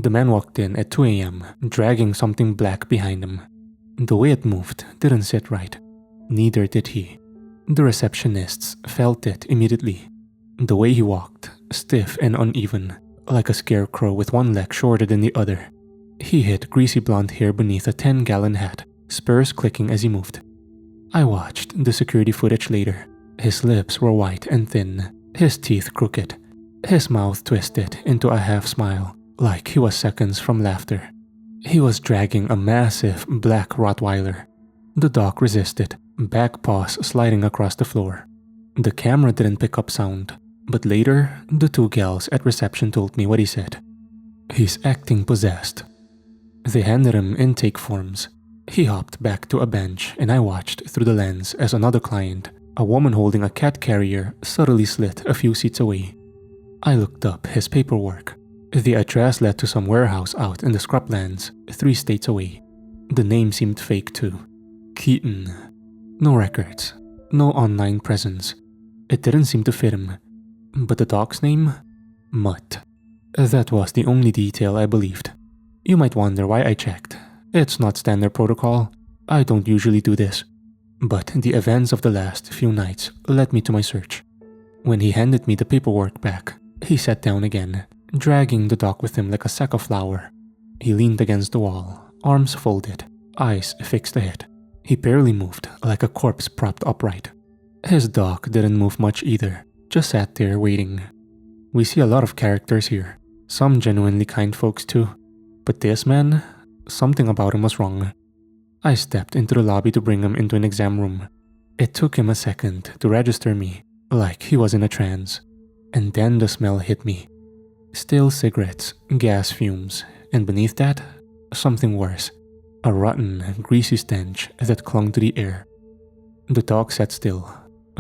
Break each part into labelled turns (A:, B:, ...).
A: The man walked in at 2 a.m., dragging something black behind him. The way it moved didn't sit right. Neither did he. The receptionists felt it immediately. The way he walked, stiff and uneven, like a scarecrow with one leg shorter than the other. He hid greasy blonde hair beneath a 10-gallon hat, spurs clicking as he moved. I watched the security footage later. His lips were white and thin, his teeth crooked, his mouth twisted into a half smile, like he was seconds from laughter. He was dragging a massive black Rottweiler. The dog resisted, back paws sliding across the floor. The camera didn't pick up sound, but later, the 2 gals at reception told me what he said. "He's acting possessed." They handed him intake forms. He hopped back to a bench and I watched through the lens as another client, a woman holding a cat carrier, subtly slid a few seats away. I looked up his paperwork. The address led to some warehouse out in the scrublands, 3 states away. The name seemed fake too. Katon. No records. No online presence. It didn't seem to fit him. But the dog's name? Mutt. That was the only detail I believed. You might wonder why I checked. It's not standard protocol. I don't usually do this. But the events of the last few nights led me to my search. When he handed me the paperwork back, he sat down again, dragging the dog with him like a sack of flour. He leaned against the wall, arms folded, eyes fixed ahead. He barely moved, like a corpse propped upright. His dog didn't move much either, just sat there waiting. We see a lot of characters here, some genuinely kind folks too. But this man, something about him was wrong. I stepped into the lobby to bring him into an exam room. It took him a second to register me, like he was in a trance. And then the smell hit me. Stale cigarettes, gas fumes, and beneath that, something worse. A rotten, greasy stench that clung to the air. The dog sat still,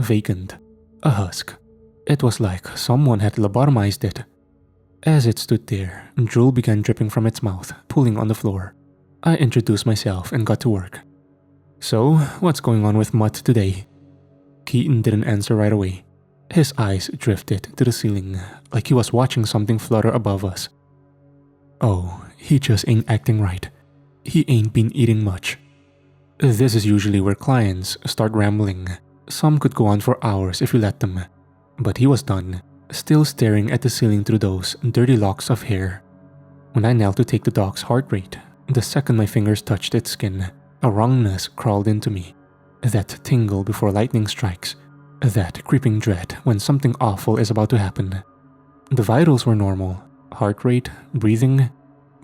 A: vacant, a husk. It was like someone had lobotomized it. As it stood there, drool began dripping from its mouth, pooling on the floor. I introduced myself and got to work. "So, what's going on with Mutt today?" Katon didn't answer right away. His eyes drifted to the ceiling, like he was watching something flutter above us. "Oh, he just ain't acting right. He ain't been eating much." This is usually where clients start rambling. Some could go on for hours if you let them. But he was done, still staring at the ceiling through those dirty locks of hair. When I knelt to take the dog's heart rate, the second my fingers touched its skin, a wrongness crawled into me. That tingle before lightning strikes. That creeping dread when something awful is about to happen. The vitals were normal, heart rate, breathing,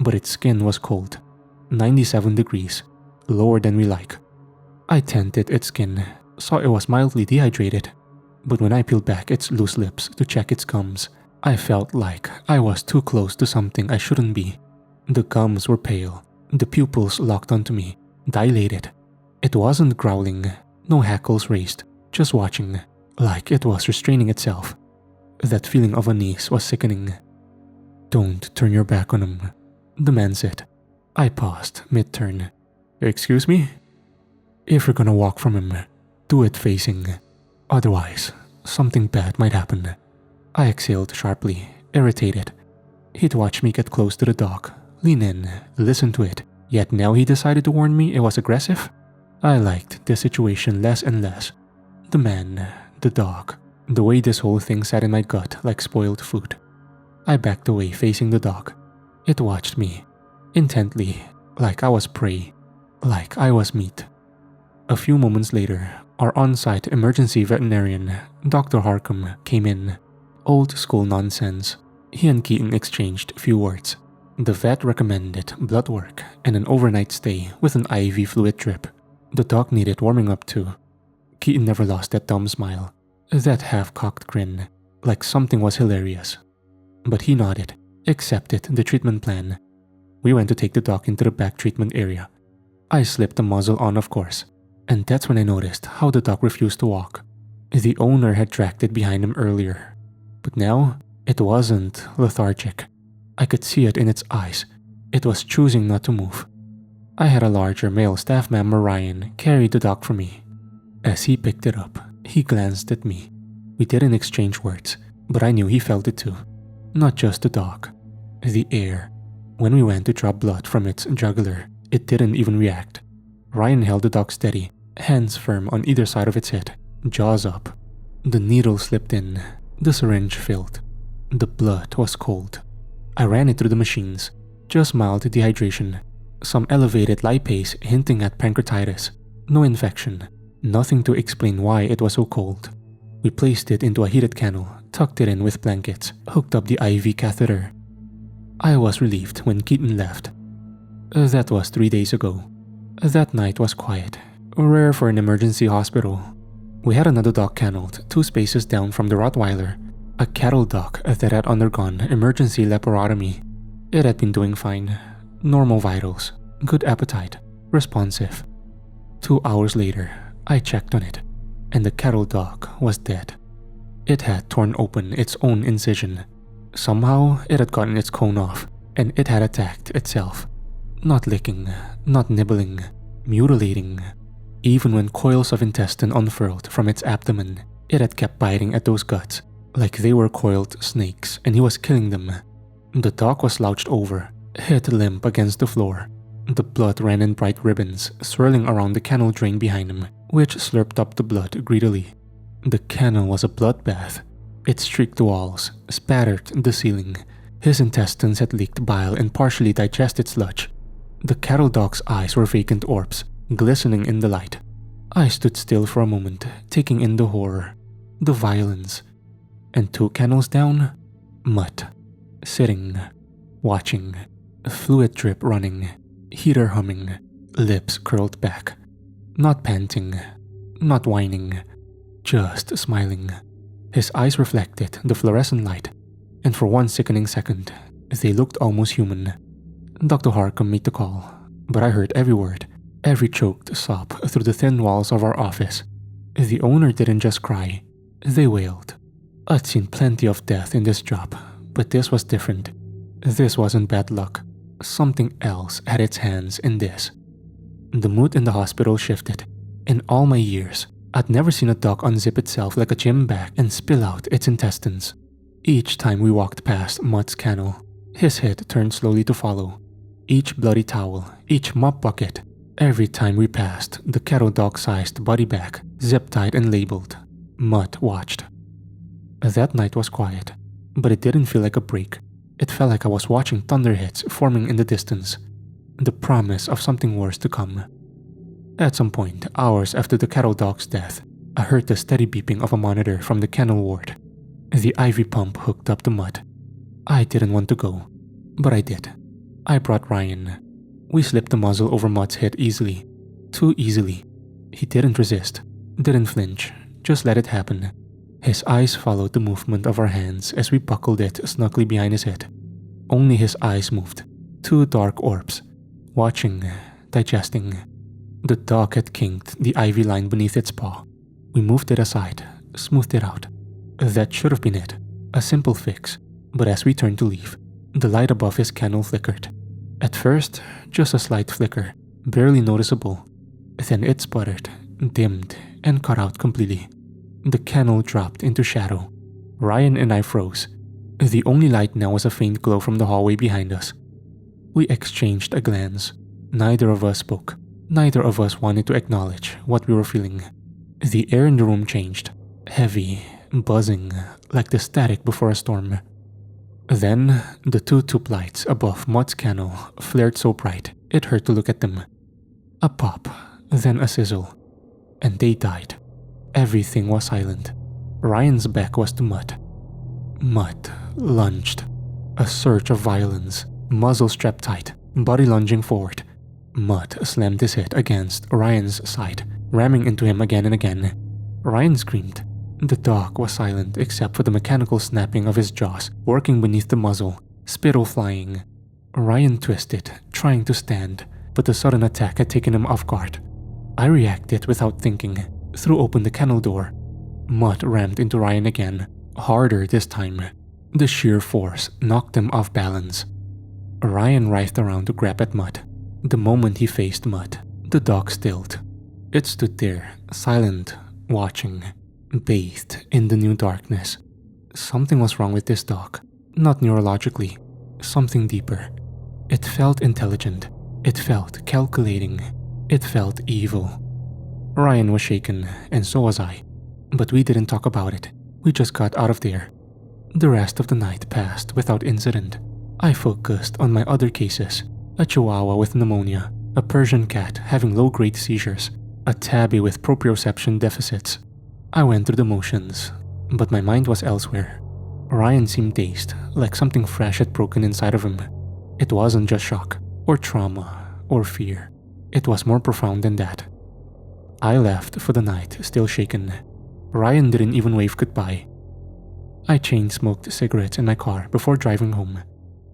A: but its skin was cold. 97 degrees, lower than we like. I tented its skin, saw it was mildly dehydrated, but when I peeled back its loose lips to check its gums, I felt like I was too close to something I shouldn't be. The gums were pale, the pupils locked onto me, dilated. It wasn't growling, no hackles raised, just watching, like it was restraining itself. That feeling of unease was sickening. "Don't turn your back on him," the man said. I paused mid-turn. "Excuse me?" "If you're gonna walk from him, do it facing. Otherwise, something bad might happen." I exhaled sharply, irritated. He'd watched me get close to the dog, lean in, listen to it, yet now he decided to warn me it was aggressive? I liked this situation less and less. The man, the dog, the way this whole thing sat in my gut like spoiled food. I backed away facing the dog. It watched me, intently, like I was prey, like I was meat. A few moments later, our on-site emergency veterinarian, Dr. Harcum, came in. Old school nonsense. He and Katon exchanged a few words. The vet recommended blood work and an overnight stay with an IV fluid drip. The dog needed warming up too. Katon never lost that dumb smile, that half-cocked grin, like something was hilarious. But he nodded, accepted the treatment plan. We went to take the dog into the back treatment area. I slipped the muzzle on, of course, and that's when I noticed how the dog refused to walk. The owner had dragged it behind him earlier, but now it wasn't lethargic. I could see it in its eyes. It was choosing not to move. I had a larger male staff member, Ryan, carry the dog for me. As he picked it up, he glanced at me. We didn't exchange words, but I knew he felt it too. Not just the dog, the air. When we went to drop blood from its jugular, it didn't even react. Ryan held the dog steady, hands firm on either side of its head, jaws up. The needle slipped in, the syringe filled. The blood was cold. I ran it through the machines, just mild dehydration, some elevated lipase hinting at pancreatitis, no infection, nothing to explain why it was so cold. We placed it into a heated kennel, tucked it in with blankets, hooked up the IV catheter. I was relieved when Katon left. That was 3 days ago. That night was quiet, rare for an emergency hospital. We had another dog kenneled 2 spaces down from the Rottweiler, a cattle dog that had undergone emergency laparotomy. It had been doing fine, normal vitals, good appetite, responsive. 2 hours later, I checked on it, and the cattle dog was dead. It had torn open its own incision. Somehow, it had gotten its cone off, and it had attacked itself. Not licking, not nibbling, mutilating. Even when coils of intestine unfurled from its abdomen, it had kept biting at those guts, like they were coiled snakes and he was killing them. The dog was slouched over, head limp against the floor. The blood ran in bright ribbons, swirling around the kennel drain behind him, which slurped up the blood greedily. The kennel was a bloodbath. It streaked the walls, spattered the ceiling. His intestines had leaked bile and partially digested sludge. The cattle dog's eyes were vacant orbs, glistening in the light. I stood still for a moment, taking in the horror, the violence. And 2 kennels down, Mutt, sitting, watching, fluid drip running, heater humming, lips curled back. Not panting, not whining, just smiling. His eyes reflected the fluorescent light, and for 1 sickening second, they looked almost human. Dr. Harcum made the call, but I heard every word, every choked sob through the thin walls of our office. The owner didn't just cry, they wailed. I'd seen plenty of death in this job, but this was different. This wasn't bad luck. Something else had its hands in this. The mood in the hospital shifted. In all my years, I'd never seen a dog unzip itself like a gym bag and spill out its intestines. Each time we walked past Mutt's kennel, his head turned slowly to follow. Each bloody towel, each mop bucket, every time we passed the cattle dog-sized body bag, zip-tied and labeled, Mutt watched. That night was quiet, but it didn't feel like a break. It felt like I was watching thunderheads forming in the distance, the promise of something worse to come. At some point, hours after the cattle dog's death, I heard the steady beeping of a monitor from the kennel ward. The IV pump hooked up to Mutt. I didn't want to go, but I did. I brought Ryan. We slipped the muzzle over Mutt's head easily. Too easily. He didn't resist, didn't flinch, just let it happen. His eyes followed the movement of our hands as we buckled it snugly behind his head. Only his eyes moved, 2 dark orbs, watching, digesting. The dog had kinked the IV line beneath its paw. We moved it aside, smoothed it out. That should have been it, a simple fix, but as we turned to leave, the light above his kennel flickered. At first, just a slight flicker, barely noticeable. Then it sputtered, dimmed, and cut out completely. The kennel dropped into shadow. Ryan and I froze. The only light now was a faint glow from the hallway behind us. We exchanged a glance. Neither of us spoke. Neither of us wanted to acknowledge what we were feeling. The air in the room changed, heavy, buzzing, like the static before a storm. Then, the 2 tube lights above Mutt's kennel flared so bright it hurt to look at them. A pop, then a sizzle, and they died. Everything was silent. Ryan's back was to Mutt. Mutt lunged. A surge of violence, muzzle strapped tight, body lunging forward. Mutt slammed his head against Ryan's side, ramming into him again and again. Ryan screamed. The dog was silent except for the mechanical snapping of his jaws working beneath the muzzle, spittle flying. Ryan twisted, trying to stand, but the sudden attack had taken him off guard. I reacted without thinking, threw open the kennel door. Mutt rammed into Ryan again, harder this time. The sheer force knocked him off balance. Ryan writhed around to grab at Mutt. The moment he faced Mutt, the dog stilled. It stood there, silent, watching, bathed in the new darkness. Something was wrong with this dog. Not neurologically, something deeper. It felt intelligent. It felt calculating. It felt evil. Ryan was shaken, and so was I. But we didn't talk about it. We just got out of there. The rest of the night passed without incident. I focused on my other cases. A chihuahua with pneumonia, a Persian cat having low-grade seizures, a tabby with proprioception deficits. I went through the motions, but my mind was elsewhere. Ryan seemed dazed, like something fresh had broken inside of him. It wasn't just shock, or trauma, or fear. It was more profound than that. I left for the night, still shaken. Ryan didn't even wave goodbye. I chain-smoked cigarettes in my car before driving home,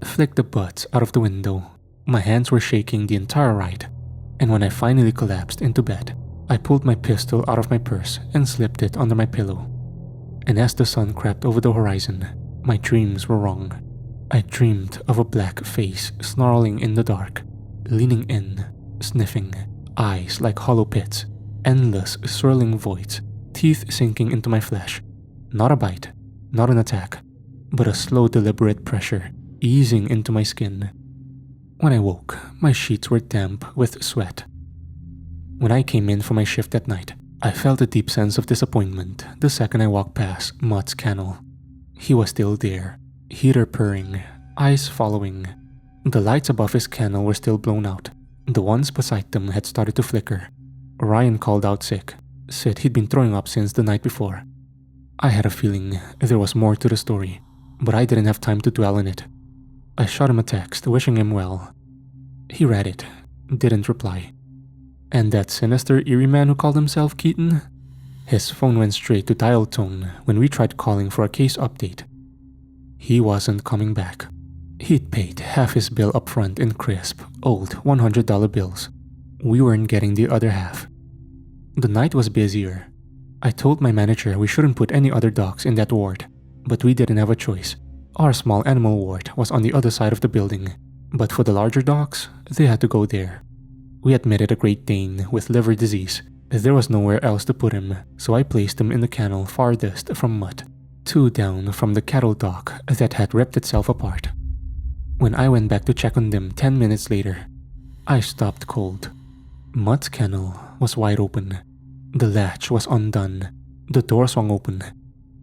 A: flicked the butts out of the window. My hands were shaking the entire ride, and when I finally collapsed into bed, I pulled my pistol out of my purse and slipped it under my pillow. And as the sun crept over the horizon, my dreams were wrong. I dreamed of a black face snarling in the dark, leaning in, sniffing, eyes like hollow pits, endless swirling voids, teeth sinking into my flesh. Not a bite, not an attack, but a slow deliberate pressure easing into my skin. When I woke, my sheets were damp with sweat. When I came in for my shift at night, I felt a deep sense of disappointment the second I walked past Mutt's kennel. He was still there, heater purring, eyes following. The lights above his kennel were still blown out. The ones beside them had started to flicker. Ryan called out sick, said he'd been throwing up since the night before. I had a feeling there was more to the story, but I didn't have time to dwell on it. I shot him a text wishing him well. He read it, didn't reply. And that sinister, eerie man who called himself Katon? His phone went straight to dial tone when we tried calling for a case update. He wasn't coming back. He'd paid half his bill up front in crisp, old $100 bills. We weren't getting the other half. The night was busier. I told my manager we shouldn't put any other dogs in that ward, but we didn't have a choice. Our small animal ward was on the other side of the building, but for the larger dogs, they had to go there. We admitted a Great Dane with liver disease. There was nowhere else to put him, so I placed him in the kennel farthest from Mutt, 2 down from the cattle dock that had ripped itself apart. When I went back to check on them 10 minutes later, I stopped cold. Mutt's kennel was wide open. The latch was undone. The door swung open.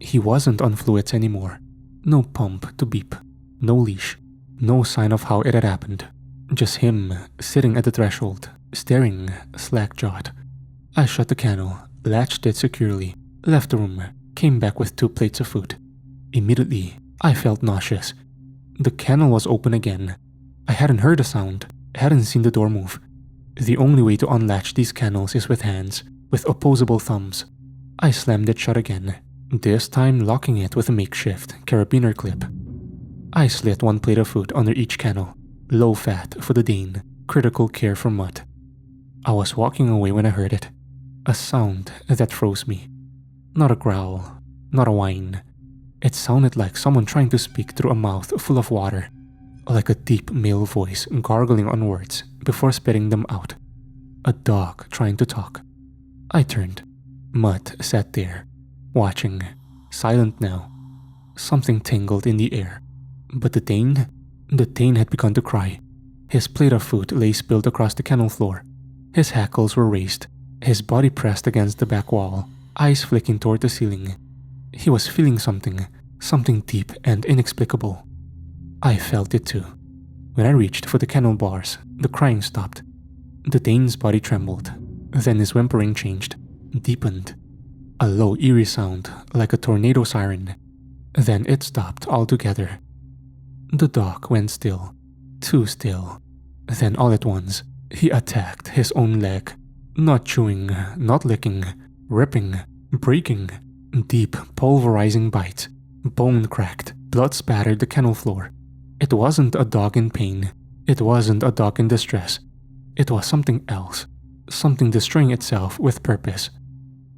A: He wasn't on fluids anymore. No pump to beep. No leash. No sign of how it had happened. Just him, sitting at the threshold, staring, slack-jawed. I shut the kennel, latched it securely, left the room, came back with 2 plates of food. Immediately, I felt nauseous. The kennel was open again. I hadn't heard a sound, hadn't seen the door move. The only way to unlatch these kennels is with hands, with opposable thumbs. I slammed it shut again, this time locking it with a makeshift carabiner clip. I slit 1 plate of food under each kennel, low fat for the Dane, critical care for Mutt. I was walking away when I heard it, a sound that froze me. Not a growl, not a whine. It sounded like someone trying to speak through a mouth full of water, like a deep male voice gargling on words before spitting them out. A dog trying to talk. I turned. Mutt sat there, watching, silent now. Something tingled in the air. But the Dane had begun to cry. His plate of food lay spilled across the kennel floor. His hackles were raised, his body pressed against the back wall, eyes flicking toward the ceiling. He was feeling something deep and inexplicable. I felt it too. When I reached for the kennel bars, the crying stopped. The Dane's body trembled, then his whimpering changed, deepened. A low, eerie sound, like a tornado siren. Then it stopped altogether. The dog went still, too still. Then all at once, he attacked his own leg. Not chewing, not licking, ripping, breaking. Deep, pulverizing bites. Bone cracked, blood spattered the kennel floor. It wasn't a dog in pain. It wasn't a dog in distress. It was something else. Something destroying itself with purpose.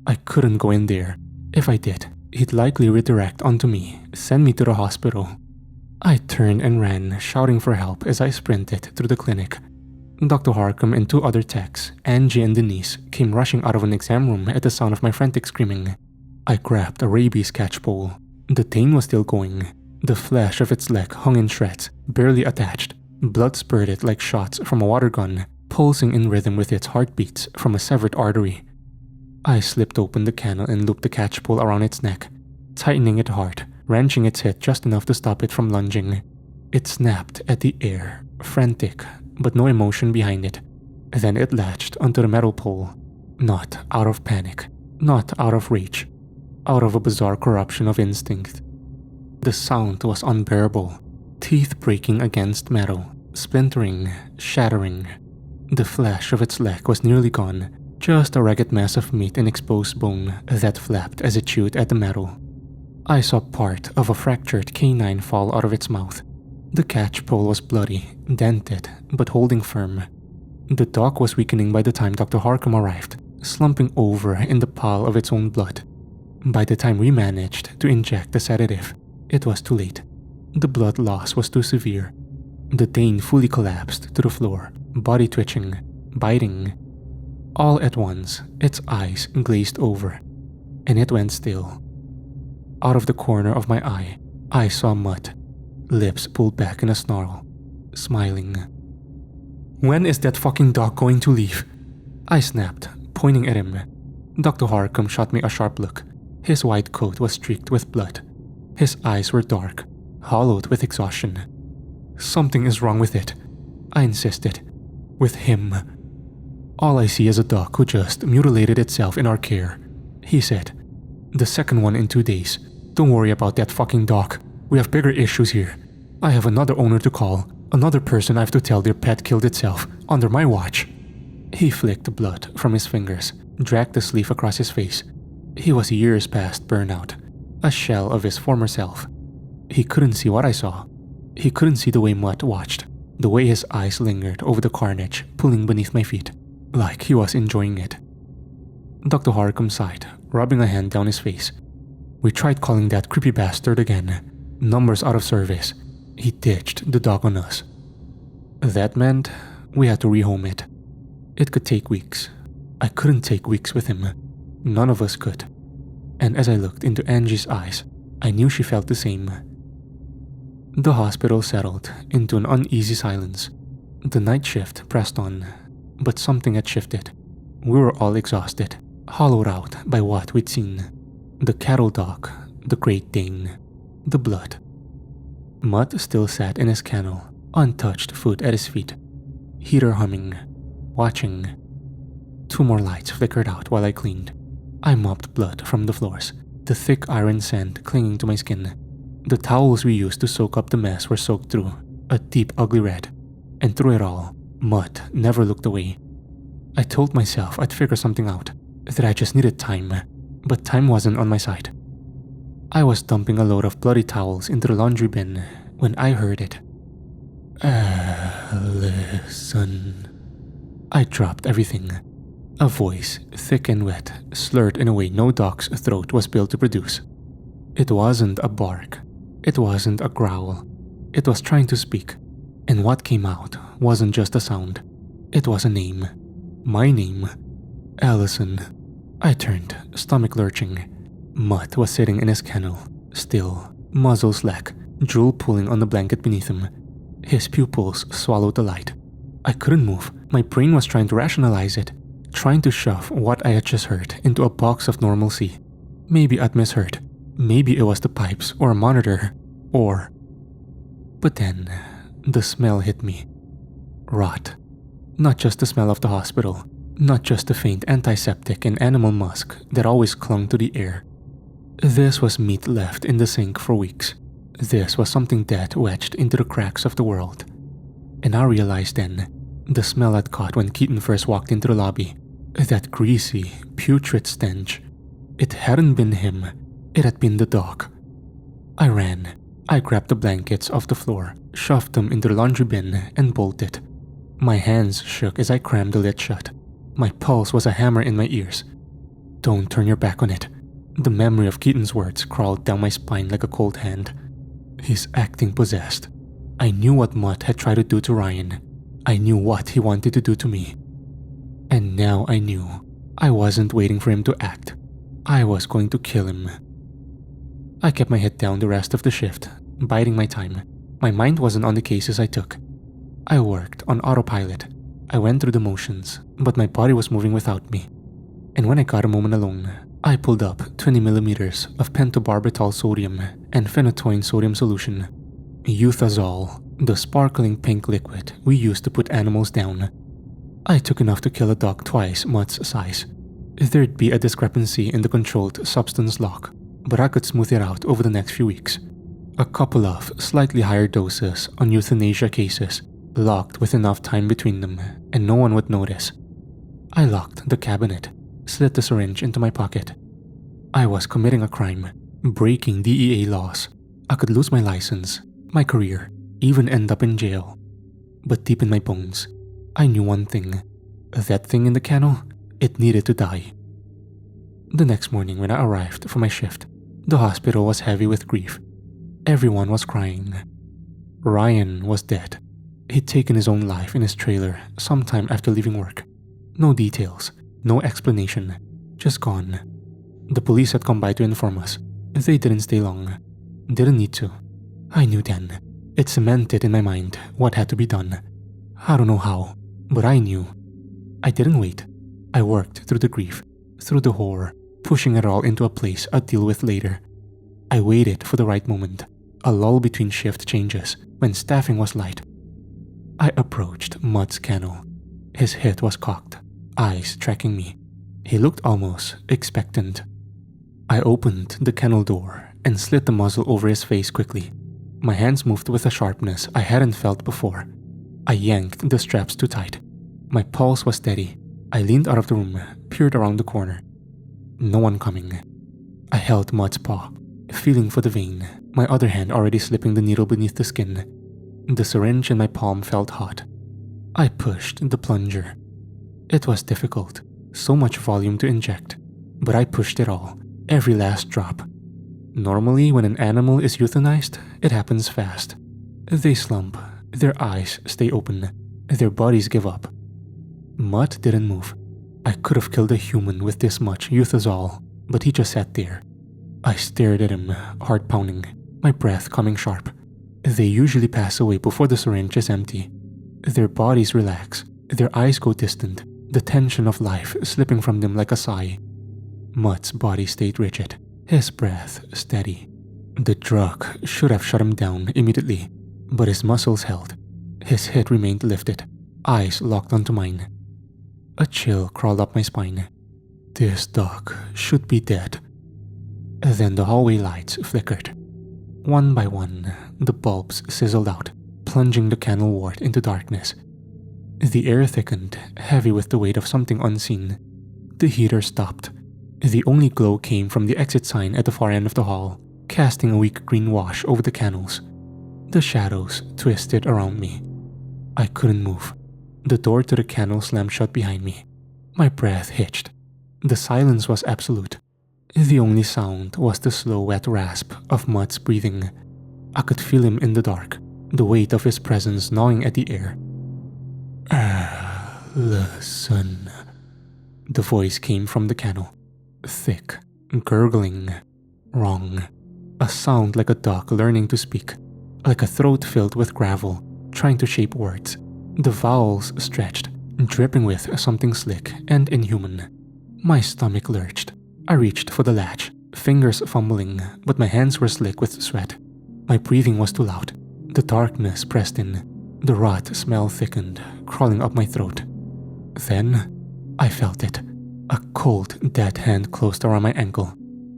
A: I couldn't go in there. If I did, he'd likely redirect onto me, send me to the hospital. I turned and ran, shouting for help as I sprinted through the clinic. Dr. Harcum and 2 other techs, Angie and Denise, came rushing out of an exam room at the sound of my frantic screaming. I grabbed a rabies catch pole. The Dane was still going. The flesh of its leg hung in shreds, barely attached, Blood spurted like shots from a water gun, pulsing in rhythm with its heartbeats from a severed artery. I slipped open the kennel and looped the catch pole around its neck, tightening it hard, wrenching its head just enough to stop it from lunging. It snapped at the air, frantic, but no emotion behind it. Then it latched onto the metal pole, not out of panic, not out of rage, out of a bizarre corruption of instinct. The sound was unbearable, teeth breaking against metal, splintering, shattering. The flesh of its leg was nearly gone, just a ragged mass of meat and exposed bone that flapped as it chewed at the metal. I saw part of a fractured canine fall out of its mouth. The catch pole was bloody, dented, but holding firm. The dog was weakening by the time Dr. Harcum arrived, slumping over in the pile of its own blood. By the time we managed to inject the sedative, it was too late. The blood loss was too severe. The Dane fully collapsed to the floor, body twitching, biting. All at once, its eyes glazed over, and it went still. Out of the corner of my eye, I saw Mutt, lips pulled back in a snarl, smiling. "When is that fucking dog going to leave?" I snapped, pointing at him. Dr. Harcum shot me a sharp look. His white coat was streaked with blood. His eyes were dark, hollowed with exhaustion. "Something is wrong with it," I insisted. "With him." "All I see is a dog who just mutilated itself in our care," he said. "The second one in 2 days. Don't worry about that fucking dog. We have bigger issues here. I have another owner to call, another person I have to tell their pet killed itself, under my watch." He flicked the blood from his fingers, dragged the sleeve across his face. He was years past burnout, a shell of his former self. He couldn't see what I saw. He couldn't see the way Mutt watched, the way his eyes lingered over the carnage pulling beneath my feet, like he was enjoying it. Dr. Harcum sighed, rubbing a hand down his face. "We tried calling that creepy bastard again. Numbers out of service. He ditched the dog on us. That meant we had to rehome it. It could take weeks. I couldn't take weeks with him. None of us could." And as I looked into Angie's eyes, I knew she felt the same. The hospital settled into an uneasy silence. The night shift pressed on, but something had shifted. We were all exhausted, hollowed out by what we'd seen. The cattle dog, the Great Dane, the blood. Mutt still sat in his kennel, untouched food at his feet, heater humming, watching. 2 more lights flickered out while I cleaned. I mopped blood from the floors, the thick iron sand clinging to my skin. The towels we used to soak up the mess were soaked through, a deep ugly red. And through it all, Mutt never looked away. I told myself I'd figure something out, that I just needed time, but time wasn't on my side. I was dumping a load of bloody towels into the laundry bin when I heard it. "Ellison." I dropped everything. A voice, thick and wet, slurred in a way no dog's throat was built to produce. It wasn't a bark. It wasn't a growl. It was trying to speak, and what came out wasn't just a sound. It was a name. My name. Ellison. I turned, stomach lurching. Mutt was sitting in his kennel, still, muzzle slack, drool pooling on the blanket beneath him. His pupils swallowed the light. I couldn't move. My brain was trying to rationalize it, trying to shove what I had just heard into a box of normalcy. Maybe I'd misheard. Maybe it was the pipes or a monitor, or... But then, the smell hit me. Rot. Not just the smell of the hospital, not just the faint antiseptic and animal musk that always clung to the air. This was meat left in the sink for weeks. This was something dead wedged into the cracks of the world. And I realized then, the smell I'd caught when Katon first walked into the lobby, that greasy, putrid stench. It hadn't been him, it had been the dog. I ran. I grabbed the blankets off the floor, shoved them into the laundry bin, and bolted. My hands shook as I crammed the lid shut. My pulse was a hammer in my ears. "Don't turn your back on it." The memory of Katon's words crawled down my spine like a cold hand. He's acting possessed. I knew what Mutt had tried to do to Ryan. I knew what he wanted to do to me. And now I knew. I wasn't waiting for him to act. I was going to kill him. I kept my head down the rest of the shift, biding my time. My mind wasn't on the cases I took. I worked on autopilot. I went through the motions, but my body was moving without me. And when I got a moment alone, I pulled up 20 millimeters of pentobarbital sodium and phenytoin sodium solution. Euthazole, the sparkling pink liquid we used to put animals down. I took enough to kill a dog twice Mutt's size. There'd be a discrepancy in the controlled substance lock, but I could smooth it out over the next few weeks. A couple of slightly higher doses on euthanasia cases, locked with enough time between them, and no one would notice. I locked the cabinet, slid the syringe into my pocket. I was committing a crime, breaking DEA laws. I could lose my license, my career, even end up in jail. But deep in my bones, I knew one thing. That thing in the kennel, it needed to die. The next morning when I arrived for my shift, the hospital was heavy with grief. Everyone was crying. Ryan was dead. He'd taken his own life in his trailer sometime after leaving work. No details, no explanation, just gone. The police had come by to inform us. They didn't stay long. Didn't need to. I knew then. It cemented in my mind what had to be done. I don't know how, but I knew. I didn't wait. I worked through the grief, through the horror, pushing it all into a place I'd deal with later. I waited for the right moment, a lull between shift changes when staffing was light. I approached Mutt's kennel. His head was cocked, eyes tracking me. He looked almost expectant. I opened the kennel door and slid the muzzle over his face quickly. My hands moved with a sharpness I hadn't felt before. I yanked the straps too tight. My pulse was steady. I leaned out of the room, peered around the corner. No one coming. I held Mutt's paw, feeling for the vein, my other hand already slipping the needle beneath the skin. The syringe in my palm felt hot. I pushed the plunger. It was difficult, so much volume to inject, but I pushed it all, every last drop. Normally, when an animal is euthanized, it happens fast. They slump, their eyes stay open, their bodies give up. Mutt didn't move. I could have killed a human with this much euthazole, but he just sat there. I stared at him, heart pounding, my breath coming sharp. They usually pass away before the syringe is empty. Their bodies relax, their eyes go distant, the tension of life slipping from them like a sigh. Mutt's body stayed rigid, his breath steady. The drug should have shut him down immediately, but his muscles held. His head remained lifted, eyes locked onto mine. A chill crawled up my spine. This dog should be dead. Then the hallway lights flickered. One by one, the bulbs sizzled out, plunging the kennel ward into darkness. The air thickened, heavy with the weight of something unseen. The heater stopped. The only glow came from the exit sign at the far end of the hall, casting a weak green wash over the kennels. The shadows twisted around me. I couldn't move. The door to the kennel slammed shut behind me. My breath hitched. The silence was absolute. The only sound was the slow wet rasp of Mutt's breathing. I could feel him in the dark, the weight of his presence gnawing at the air. Ellison. The voice came from the kennel. Thick, gurgling, wrong. A sound like a dog learning to speak, like a throat filled with gravel, trying to shape words. The vowels stretched, dripping with something slick and inhuman. My stomach lurched. I reached for the latch, fingers fumbling, but my hands were slick with sweat. My breathing was too loud. The darkness pressed in. The rot smell thickened, crawling up my throat. Then, I felt it. A cold, dead hand closed around my ankle.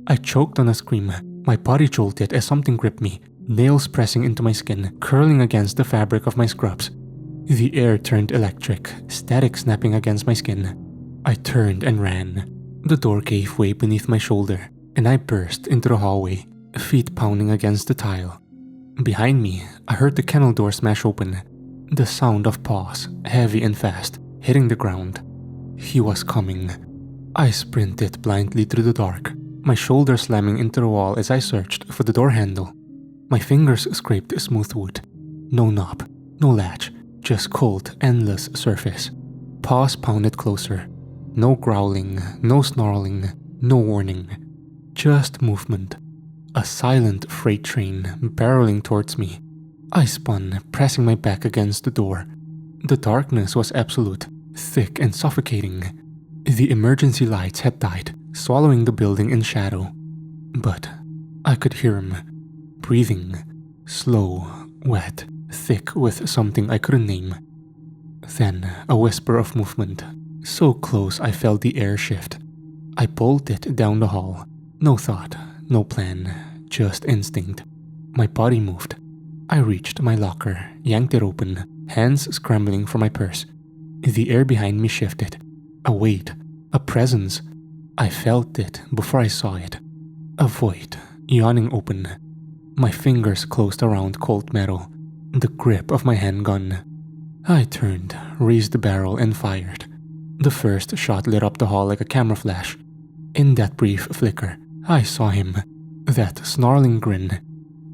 A: I choked on a scream. My body jolted as something gripped me, nails pressing into my skin, curling against the fabric of my scrubs. The air turned electric, static snapping against my skin. I turned and ran. The door gave way beneath my shoulder, and I burst into the hallway, feet pounding against the tile. Behind me, I heard the kennel door smash open. The sound of paws, heavy and fast, hitting the ground. He was coming. I sprinted blindly through the dark, my shoulder slamming into the wall as I searched for the door handle. My fingers scraped smooth wood. No knob, no latch, just cold, endless surface. Paws pounded closer. No growling, no snarling, no warning. Just movement. A silent freight train barreling towards me. I spun, pressing my back against the door, The darkness was absolute, thick and suffocating. The emergency lights had died, swallowing the building in shadow. But I could hear him, breathing, slow, wet, thick with something I couldn't name. Then a whisper of movement, so close I felt the air shift. I bolted down the hall. No thought, no plan, just instinct. My body moved. I reached my locker, yanked it open, hands scrambling for my purse. The air behind me shifted. A weight, a presence. I felt it before I saw it. A void, yawning open. My fingers closed around cold metal, the grip of my handgun. I turned, raised the barrel and fired. The first shot lit up the hall like a camera flash. In that brief flicker, I saw him, that snarling grin.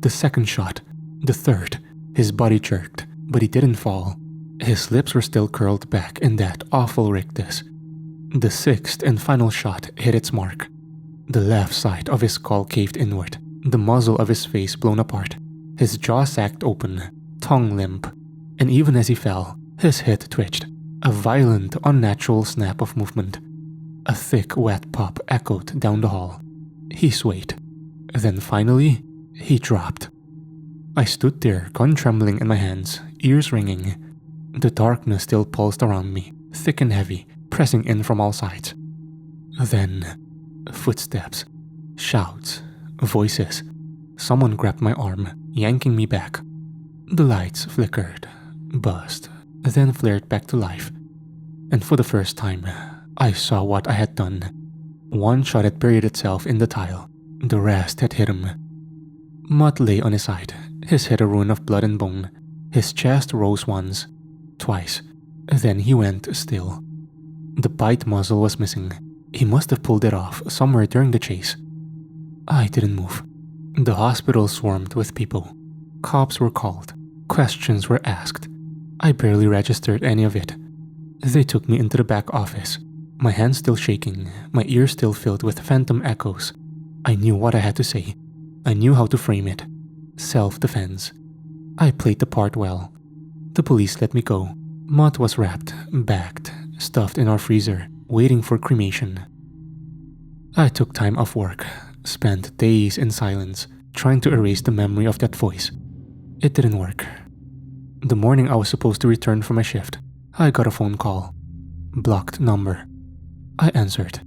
A: The second shot, the third, his body jerked, but he didn't fall. His lips were still curled back in that awful rictus. The sixth and final shot hit its mark. The left side of his skull caved inward, the muzzle of his face blown apart, his jaw sagged open, tongue limp, and even as he fell, his head twitched, a violent, unnatural snap of movement. A thick, wet pop echoed down the hall. He swayed. Then finally, he dropped. I stood there, gun trembling in my hands, ears ringing. The darkness still pulsed around me, thick and heavy, pressing in from all sides. Then, footsteps, shouts, voices. Someone grabbed my arm, yanking me back. The lights flickered, buzzed, then flared back to life. And for the first time, I saw what I had done. One shot had buried itself in the tile. The rest had hit him. Mutt lay on his side, his head a ruin of blood and bone. His chest rose once, twice, then he went still. The bite muzzle was missing. He must have pulled it off somewhere during the chase. I didn't move. The hospital swarmed with people. Cops were called. Questions were asked. I barely registered any of it. They took me into the back office. My hands still shaking, my ears still filled with phantom echoes. I knew what I had to say. I knew how to frame it. Self-defense. I played the part well. The police let me go. Mutt was wrapped, bagged, stuffed in our freezer, waiting for cremation. I took time off work, spent days in silence, trying to erase the memory of that voice. It didn't work. The morning I was supposed to return from my shift, I got a phone call. Blocked number. I answered.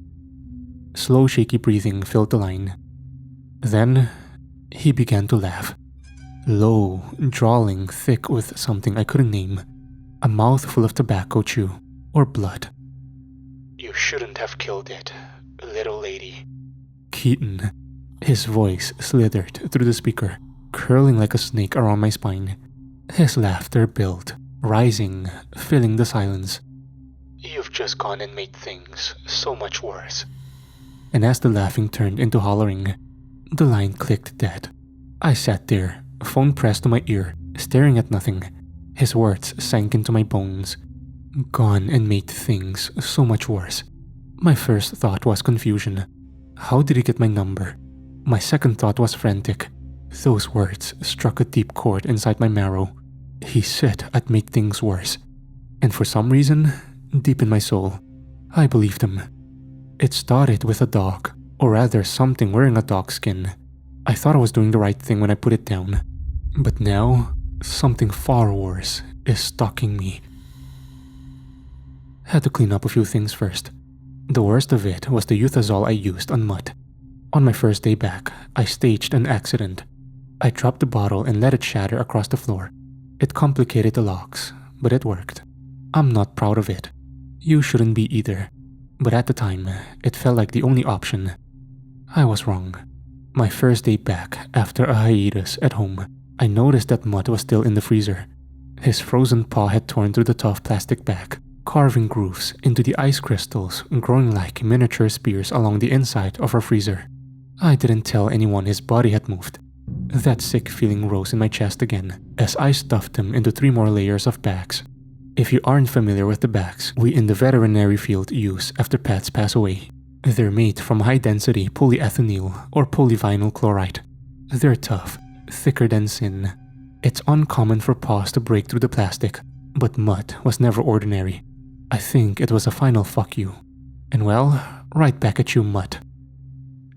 A: Slow, shaky breathing filled the line. Then, he began to laugh. Low, drawling, thick with something I couldn't name. A mouthful of tobacco chew, or blood. You shouldn't have killed it, little lady. Katon. His voice slithered through the speaker, curling like a snake around my spine. His laughter built, rising, filling the silence. You've just gone and made things so much worse. And as the laughing turned into hollering, the line clicked dead. I sat there, phone pressed to my ear, staring at nothing. His words sank into my bones. Gone and made things so much worse. My first thought was confusion. How did he get my number? My second thought was frantic. Those words struck a deep chord inside my marrow. He said I'd made things worse. And for some reason, deep in my soul, I believed him. It started with a dog, or rather something wearing a dog skin. I thought I was doing the right thing when I put it down. But now, something far worse is stalking me. Had to clean up a few things first. The worst of it was the euthazole I used on Mutt. On my first day back, I staged an accident. I dropped the bottle and let it shatter across the floor. It complicated the locks, but it worked. I'm not proud of it. You shouldn't be either. But at the time, it felt like the only option. I was wrong. My first day back after a hiatus at home, I noticed that Mutt was still in the freezer. His frozen paw had torn through the tough plastic bag, carving grooves into the ice crystals growing like miniature spears along the inside of our freezer. I didn't tell anyone his body had moved. That sick feeling rose in my chest again as I stuffed him into 3 more layers of bags. If you aren't familiar with the bags we in the veterinary field use after pets pass away, they're made from high-density polyethylene or polyvinyl chloride. They're tough, thicker than sin. It's uncommon for paws to break through the plastic. But Mutt was never ordinary. I think it was a final fuck you. And well, right back at you, Mutt.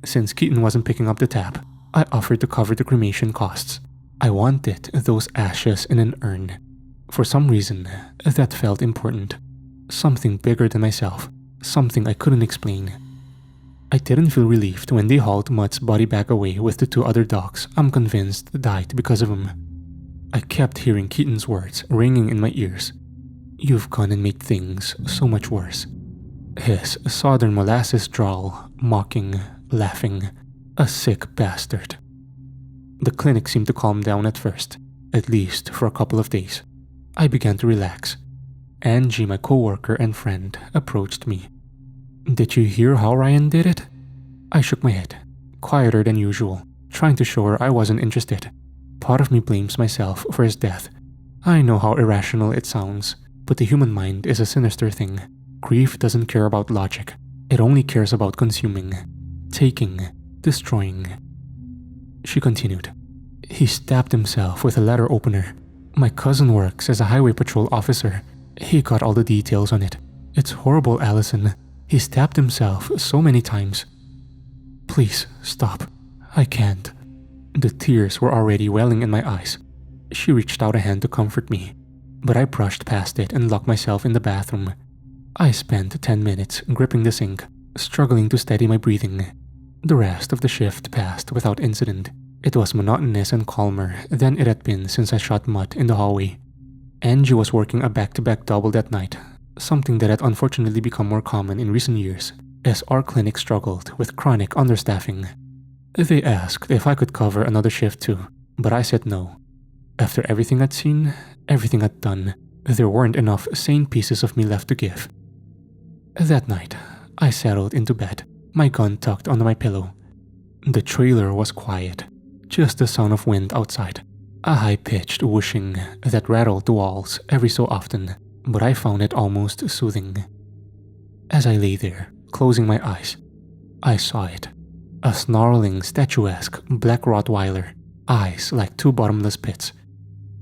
A: Since Katon wasn't picking up the tab, I offered to cover the cremation costs. I wanted those ashes in an urn. For some reason, that felt important. Something bigger than myself. Something I couldn't explain. I didn't feel relieved when they hauled Mutt's body bag away with the 2 other dogs I'm convinced died because of him. I kept hearing Katon's words ringing in my ears. You've gone and made things so much worse. His southern molasses drawl, mocking, laughing, a sick bastard. The clinic seemed to calm down at first, at least for a couple of days. I began to relax. Angie, my coworker and friend, approached me. Did you hear how Ryan did it? I shook my head, quieter than usual, trying to show her I wasn't interested. Part of me blames myself for his death. I know how irrational it sounds, but the human mind is a sinister thing. Grief doesn't care about logic. It only cares about consuming, taking, destroying. She continued. He stabbed himself with a letter opener. My cousin works as a highway patrol officer. He got all the details on it. It's horrible, Ellison. He stabbed himself so many times. Please, stop. I can't. The tears were already welling in my eyes. She reached out a hand to comfort me, but I brushed past it and locked myself in the bathroom. I spent 10 minutes gripping the sink, struggling to steady my breathing. The rest of the shift passed without incident. It was monotonous and calmer than it had been since I shot Mutt in the hallway. Angie was working a back-to-back double that night, something that had unfortunately become more common in recent years, as our clinic struggled with chronic understaffing. They asked if I could cover another shift too, but I said no. After everything I'd seen, everything I'd done, there weren't enough sane pieces of me left to give. That night, I settled into bed, my gun tucked under my pillow. The trailer was quiet, just the sound of wind outside, a high-pitched whooshing that rattled the walls every so often, but I found it almost soothing. As I lay there, closing my eyes, I saw it. A snarling, statuesque black Rottweiler, eyes like 2 bottomless pits.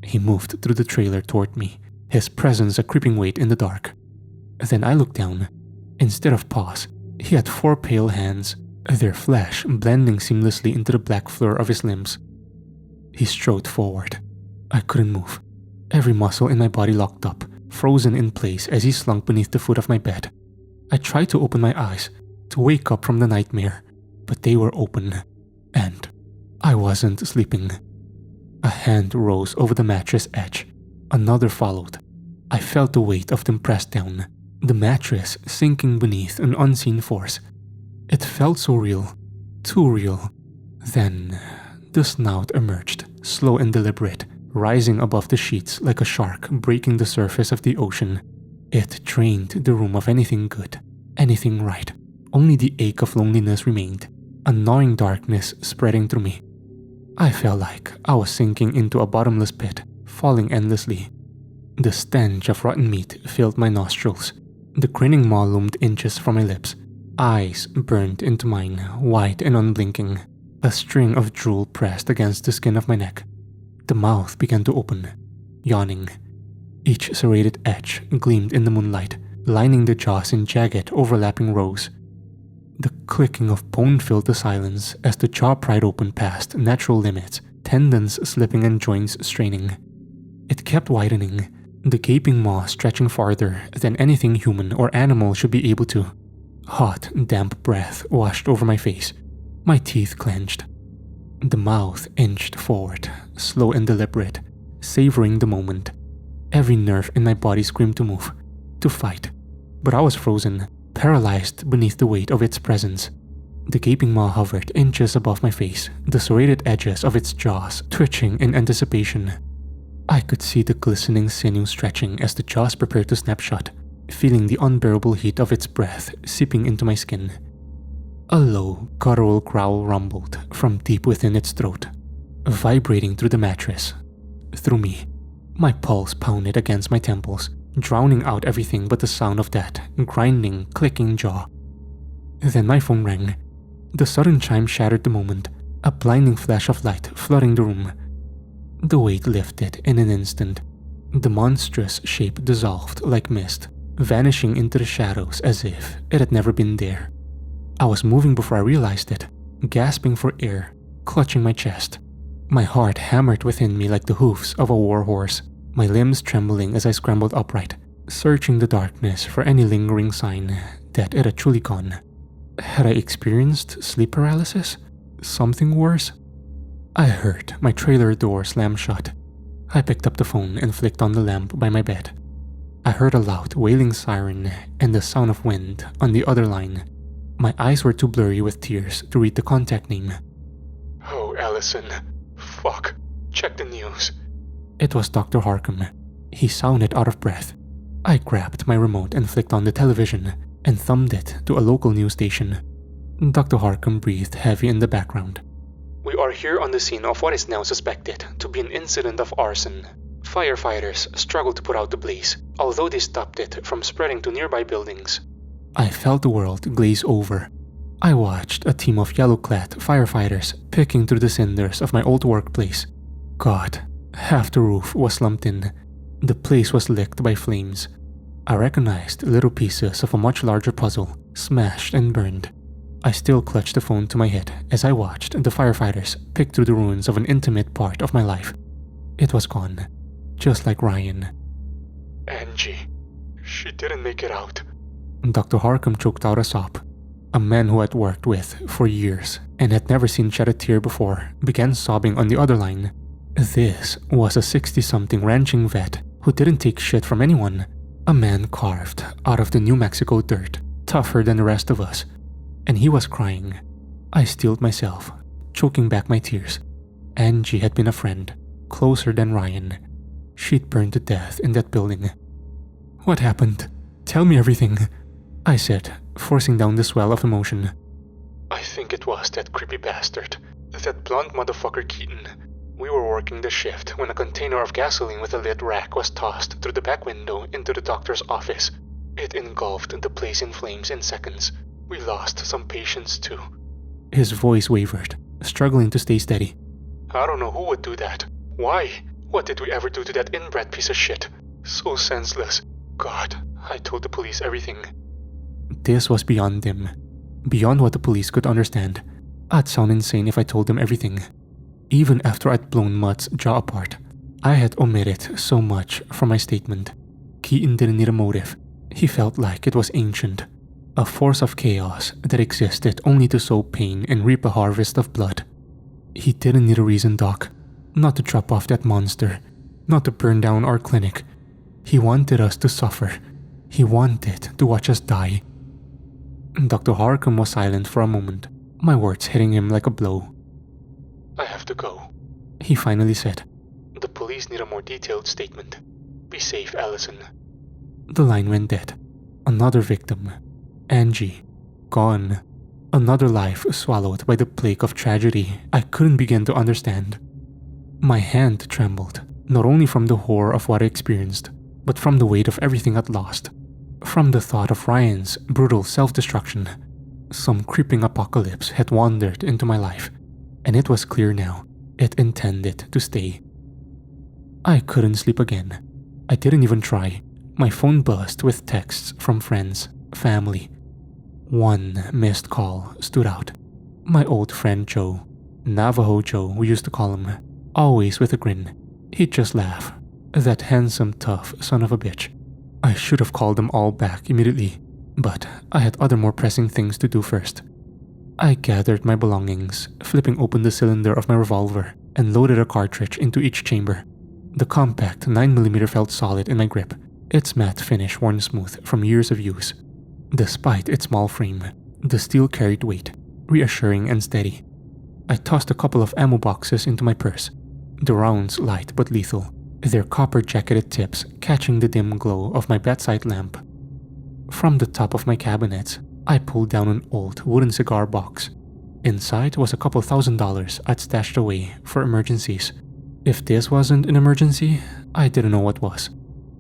A: He moved through the trailer toward me, his presence a creeping weight in the dark. Then I looked down. Instead of paws, he had 4 pale hands, their flesh blending seamlessly into the black fleur of his limbs. He strode forward. I couldn't move. Every muscle in my body locked up, frozen in place as he slunk beneath the foot of my bed. I tried to open my eyes, to wake up from the nightmare, but they were open, and I wasn't sleeping. A hand rose over the mattress edge. Another followed. I felt the weight of them pressed down, the mattress sinking beneath an unseen force. It felt so real, too real. Then, the snout emerged, slow and deliberate, rising above the sheets like a shark breaking the surface of the ocean. It drained the room of anything good, anything right. Only the ache of loneliness remained, a gnawing darkness spreading through me. I felt like I was sinking into a bottomless pit, falling endlessly. The stench of rotten meat filled my nostrils. The grinning maw loomed inches from my lips. Eyes burned into mine, wide and unblinking. A string of drool pressed against the skin of my neck. The mouth began to open, yawning. Each serrated edge gleamed in the moonlight, lining the jaws in jagged, overlapping rows. The clicking of bone filled the silence as the jaw pried open past natural limits, tendons slipping and joints straining. It kept widening, the gaping maw stretching farther than anything human or animal should be able to. Hot, damp breath washed over my face. My teeth clenched. The mouth inched forward, slow and deliberate, savoring the moment. Every nerve in my body screamed to move, to fight. But I was frozen, paralyzed beneath the weight of its presence. The gaping maw hovered inches above my face, the serrated edges of its jaws twitching in anticipation. I could see the glistening sinew stretching as the jaws prepared to snap shut, feeling the unbearable heat of its breath seeping into my skin. A low, guttural growl rumbled from deep within its throat, vibrating through the mattress, through me. My pulse pounded against my temples, drowning out everything but the sound of that grinding, clicking jaw. Then my phone rang. The sudden chime shattered the moment, a blinding flash of light flooding the room. The weight lifted in an instant. The monstrous shape dissolved like mist, vanishing into the shadows as if it had never been there. I was moving before I realized it, gasping for air, clutching my chest. My heart hammered within me like the hoofs of a war horse, my limbs trembling as I scrambled upright, searching the darkness for any lingering sign that it had truly gone. Had I experienced sleep paralysis? Something worse? I heard my trailer door slam shut. I picked up the phone and flicked on the lamp by my bed. I heard a loud wailing siren and the sound of wind on the other line. My eyes were too blurry with tears to read the contact name.
B: Oh, Ellison. Fuck. Check the news.
A: It was Dr. Harcum. He sounded out of breath. I grabbed my remote and flicked on the television and thumbed it to a local news station. Dr. Harcum breathed heavy in the background.
B: We are here on the scene of what is now suspected to be an incident of arson. Firefighters struggled to put out the blaze, although they stopped it from spreading to nearby buildings.
A: I felt the world glaze over. I watched a team of yellow-clad firefighters picking through the cinders of my old workplace. God, half the roof was slumped in. The place was licked by flames. I recognized little pieces of a much larger puzzle, smashed and burned. I still clutched the phone to my head as I watched the firefighters pick through the ruins of an intimate part of my life. It was gone, just like Ryan.
B: Angie. She didn't make it out.
A: Dr. Harcum choked out a sob. A man who had worked with for years and had never seen shed a tear before began sobbing on the other line. This was a 60-something ranching vet who didn't take shit from anyone. A man carved out of the New Mexico dirt, tougher than the rest of us. And he was crying. I steeled myself, choking back my tears. Angie had been a friend, closer than Ryan. She'd burned to death in that building. What happened? Tell me everything, I said, forcing down the swell of emotion.
B: I think it was that creepy bastard. That blonde motherfucker Katon. We were working the shift when a container of gasoline with a lit rack was tossed through the back window into the doctor's office. It engulfed the place in flames in seconds. We lost some patients too.
A: His voice wavered, struggling to stay steady.
B: I don't know who would do that. Why? What did we ever do to that inbred piece of shit? So senseless. God, I told the police everything.
A: This was beyond them. Beyond what the police could understand. I'd sound insane if I told them everything. Even after I'd blown Mutt's jaw apart, I had omitted so much from my statement. Katon didn't need a motive. He felt like it was ancient. A force of chaos that existed only to sow pain and reap a harvest of blood. He didn't need a reason, Doc. Not to chop off that monster. Not to burn down our clinic. He wanted us to suffer. He wanted to watch us die. Dr. Harcum was silent for a moment, my words hitting him like a blow.
B: I have to go,
A: he finally said.
B: The police need a more detailed statement. Be safe, Ellison.
A: The line went dead. Another victim. Angie. Gone. Another life swallowed by the plague of tragedy I couldn't begin to understand. My hand trembled, not only from the horror of what I experienced, but from the weight of everything I'd lost. From the thought of Ryan's brutal self-destruction. Some creeping apocalypse had wandered into my life, and it was clear now it intended to stay. I couldn't sleep again. I didn't even try. My phone buzzed with texts from friends, family. One missed call stood out. My old friend Joe, Navajo Joe we used to call him, always with a grin. He'd just laugh. That handsome, tough son of a bitch. I should have called them all back immediately, but I had other more pressing things to do first. I gathered my belongings, flipping open the cylinder of my revolver, and loaded a cartridge into each chamber. The compact 9mm felt solid in my grip, its matte finish worn smooth from years of use. Despite its small frame, the steel carried weight, reassuring and steady. I tossed a couple of ammo boxes into my purse, the rounds light but lethal, their copper-jacketed tips catching the dim glow of my bedside lamp. From the top of my cabinets, I pulled down an old wooden cigar box. Inside was a couple $1,000s I'd stashed away for emergencies. If this wasn't an emergency, I didn't know what was.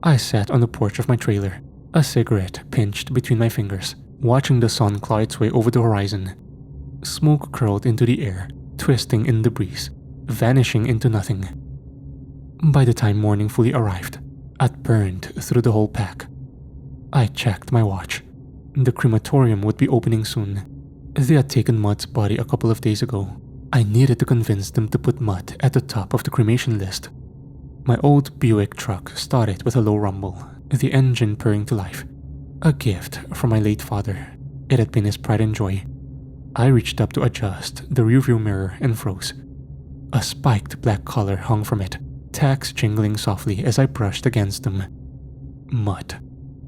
A: I sat on the porch of my trailer, a cigarette pinched between my fingers, watching the sun claw its way over the horizon. Smoke curled into the air, twisting in the breeze, vanishing into nothing. By the time morning fully arrived, I'd burned through the whole pack. I checked my watch. The crematorium would be opening soon. They had taken Mutt's body a couple of days ago. I needed to convince them to put Mutt at the top of the cremation list. My old Buick truck started with a low rumble, the engine purring to life. A gift from my late father. It had been his pride and joy. I reached up to adjust the rearview mirror and froze. A spiked black collar hung from it, tacks jingling softly as I brushed against them. Mutt.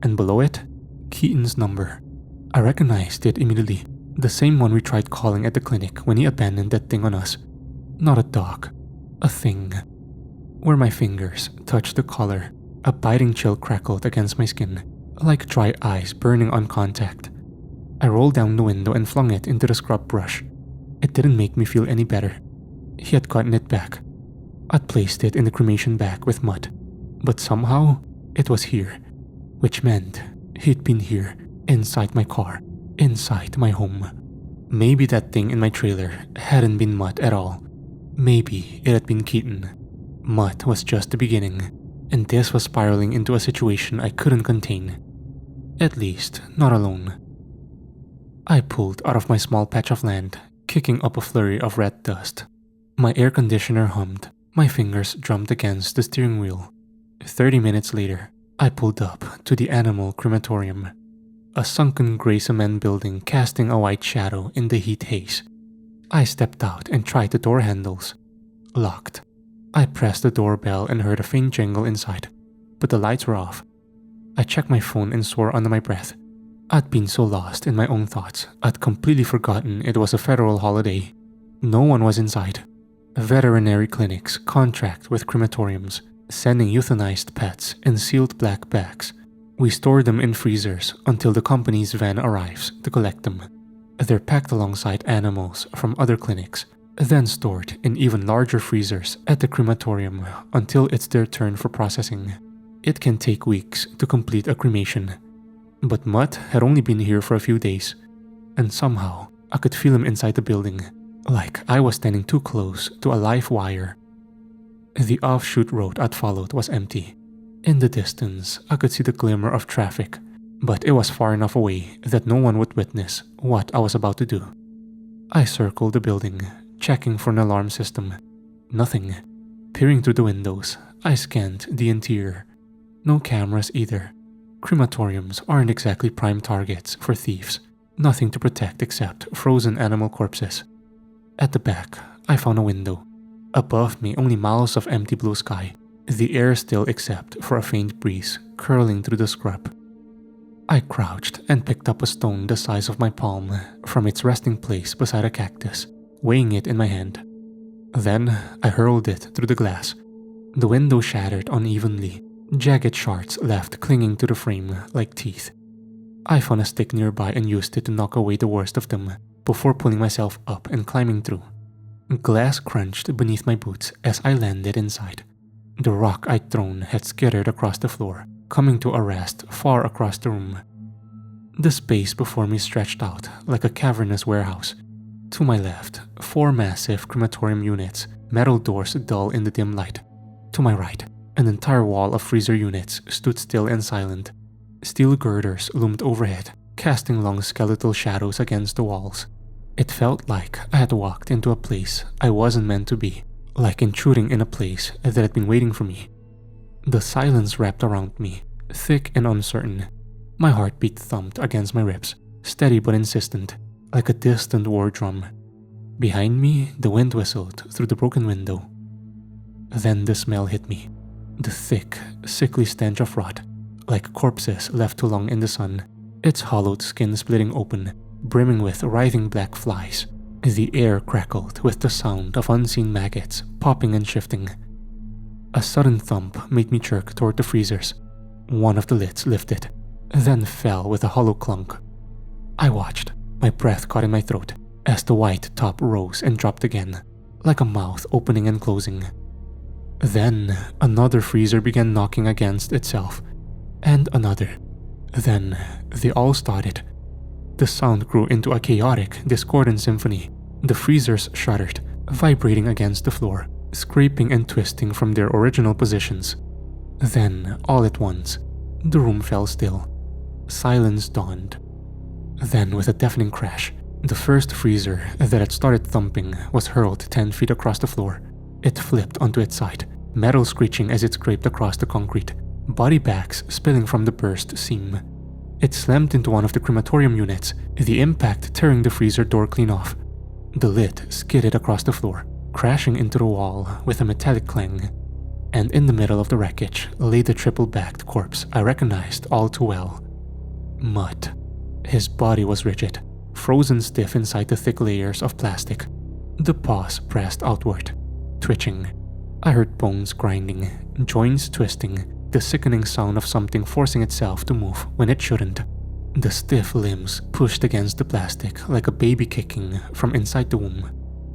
A: And below it, Keaton's number. I recognized it immediately. The same one we tried calling at the clinic when he abandoned that thing on us. Not a dog. A thing. Where my fingers touched the collar, a biting chill crackled against my skin, like dry ice burning on contact. I rolled down the window and flung it into the scrub brush. It didn't make me feel any better. He had gotten it back. I'd placed it in the cremation bag with Mutt, but somehow it was here, which meant he'd been here, inside my car, inside my home. Maybe that thing in my trailer hadn't been Mutt at all. Maybe it had been Katon. Mutt was just the beginning, and this was spiraling into a situation I couldn't contain. At least, not alone. I pulled out of my small patch of land, kicking up a flurry of red dust. My air conditioner hummed. My fingers drummed against the steering wheel. 30 minutes later, I pulled up to the animal crematorium. A sunken gray cement building casting a white shadow in the heat haze. I stepped out and tried the door handles. Locked. I pressed the doorbell and heard a faint jingle inside, but the lights were off. I checked my phone and swore under my breath. I'd been so lost in my own thoughts, I'd completely forgotten it was a federal holiday. No one was inside. Veterinary clinics contract with crematoriums, sending euthanized pets in sealed black bags. We store them in freezers until the company's van arrives to collect them. They're packed alongside animals from other clinics, then stored in even larger freezers at the crematorium until it's their turn for processing. It can take weeks to complete a cremation. But Mutt had only been here for a few days, and somehow I could feel him inside the building, like I was standing too close to a live wire. The offshoot road I'd followed was empty. In the distance, I could see the glimmer of traffic, but it was far enough away that no one would witness what I was about to do. I circled the building, checking for an alarm system. Nothing. Peering through the windows, I scanned the interior. No cameras either. Crematoriums aren't exactly prime targets for thieves. Nothing to protect except frozen animal corpses. At the back, I found a window. Above me, only miles of empty blue sky. The air still except for a faint breeze curling through the scrub. I crouched and picked up a stone the size of my palm from its resting place beside a cactus, weighing it in my hand. Then I hurled it through the glass. The window shattered unevenly, jagged shards left clinging to the frame like teeth. I found a stick nearby and used it to knock away the worst of them before pulling myself up and climbing through. Glass crunched beneath my boots as I landed inside. The rock I'd thrown had skittered across the floor, coming to a rest far across the room. The space before me stretched out like a cavernous warehouse. To my left, 4 massive crematorium units, metal doors dull in the dim light. To my right, an entire wall of freezer units stood still and silent. Steel girders loomed overhead, casting long skeletal shadows against the walls. It felt like I had walked into a place I wasn't meant to be, like intruding in a place that had been waiting for me. The silence wrapped around me, thick and uncertain. My heartbeat thumped against my ribs, steady but insistent, like a distant war drum. Behind me, the wind whistled through the broken window. Then the smell hit me. The thick, sickly stench of rot, like corpses left too long in the sun, its hollowed skin splitting open, brimming with writhing black flies. The air crackled with the sound of unseen maggots popping and shifting. A sudden thump made me jerk toward the freezers. One of the lids lifted, then fell with a hollow clunk. I watched, my breath caught in my throat, as the white top rose and dropped again, like a mouth opening and closing. Then another freezer began knocking against itself, and another. Then they all started. The sound grew into a chaotic, discordant symphony. The freezers shuddered, vibrating against the floor, scraping and twisting from their original positions. Then, all at once, the room fell still. Silence dawned. Then, with a deafening crash, the first freezer that had started thumping was hurled 10 feet across the floor. It flipped onto its side, metal screeching as it scraped across the concrete, body bags spilling from the burst seam. It slammed into one of the crematorium units, the impact tearing the freezer door clean off. The lid skidded across the floor, crashing into the wall with a metallic clang. And in the middle of the wreckage lay the triple-backed corpse I recognized all too well. Mutt. His body was rigid, frozen stiff inside the thick layers of plastic. The paws pressed outward, twitching. I heard bones grinding, joints twisting, the sickening sound of something forcing itself to move when it shouldn't. The stiff limbs pushed against the plastic like a baby kicking from inside the womb.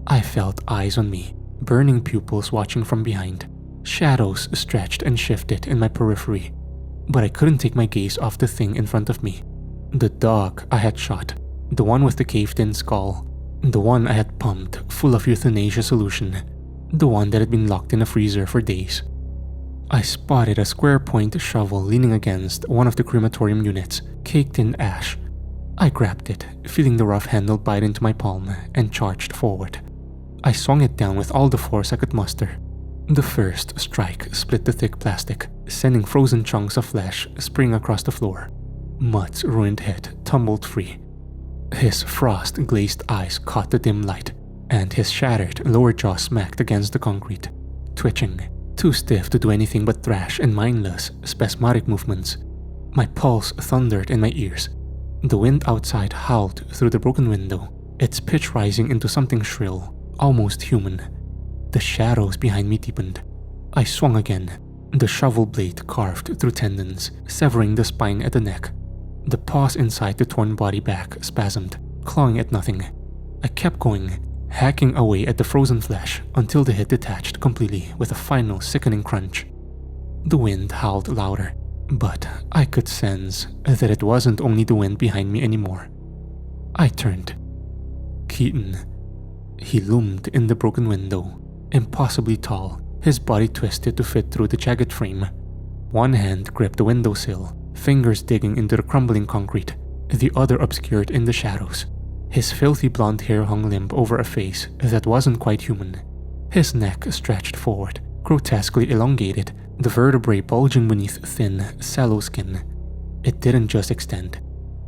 A: I felt eyes on me, burning pupils watching from behind. Shadows stretched and shifted in my periphery, but I couldn't take my gaze off the thing in front of me. The dog I had shot, the one with the caved-in skull, the one I had pumped full of euthanasia solution, the one that had been locked in a freezer for days. I spotted a square-point shovel leaning against one of the crematorium units, caked in ash. I grabbed it, feeling the rough handle bite into my palm, and charged forward. I swung it down with all the force I could muster. The first strike split the thick plastic, sending frozen chunks of flesh spraying across the floor. Mutt's ruined head tumbled free. His frost-glazed eyes caught the dim light, and his shattered lower jaw smacked against the concrete, twitching, too stiff to do anything but thrash in mindless, spasmodic movements. My pulse thundered in my ears. The wind outside howled through the broken window, its pitch rising into something shrill, almost human. The shadows behind me deepened. I swung again, the shovel blade carved through tendons, severing the spine at the neck. The paws inside the torn body back spasmed, clawing at nothing. I kept going, hacking away at the frozen flesh until the head detached completely with a final sickening crunch. The wind howled louder, but I could sense that it wasn't only the wind behind me anymore. I turned. Katon. He loomed in the broken window, impossibly tall, his body twisted to fit through the jagged frame. One hand gripped the windowsill, fingers digging into the crumbling concrete, the other obscured in the shadows. His filthy blonde hair hung limp over a face that wasn't quite human. His neck stretched forward, grotesquely elongated, the vertebrae bulging beneath thin, sallow skin. It didn't just extend.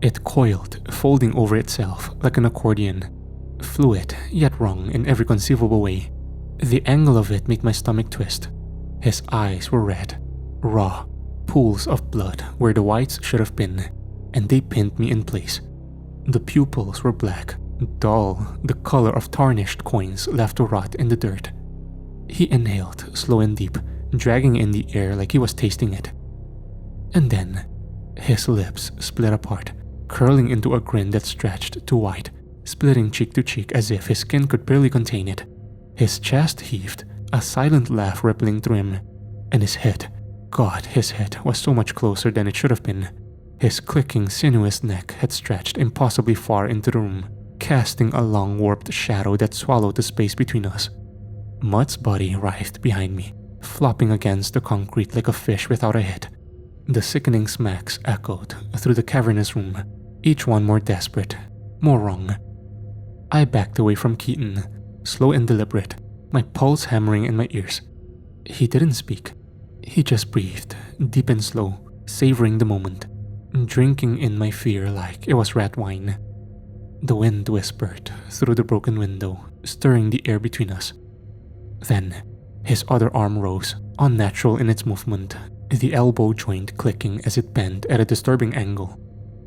A: It coiled, folding over itself like an accordion. Fluid, yet wrong in every conceivable way. The angle of it made my stomach twist. His eyes were red, raw, pools of blood where the whites should have been, and they pinned me in place. The pupils were black, dull, the color of tarnished coins left to rot in the dirt. He inhaled, slow and deep, dragging in the air like he was tasting it. And then, his lips split apart, curling into a grin that stretched too wide, splitting cheek to cheek as if his skin could barely contain it. His chest heaved, a silent laugh rippling through him, and his head, God, his head was so much closer than it should have been. His clicking, sinuous neck had stretched impossibly far into the room, casting a long warped shadow that swallowed the space between us. Mutt's body writhed behind me, flopping against the concrete like a fish without a head. The sickening smacks echoed through the cavernous room, each one more desperate, more wrong. I backed away from Katon, slow and deliberate, my pulse hammering in my ears. He didn't speak. He just breathed, deep and slow, savoring the moment, drinking in my fear like it was rat wine. The wind whispered through the broken window, stirring the air between us. Then, his other arm rose, unnatural in its movement, the elbow joint clicking as it bent at a disturbing angle.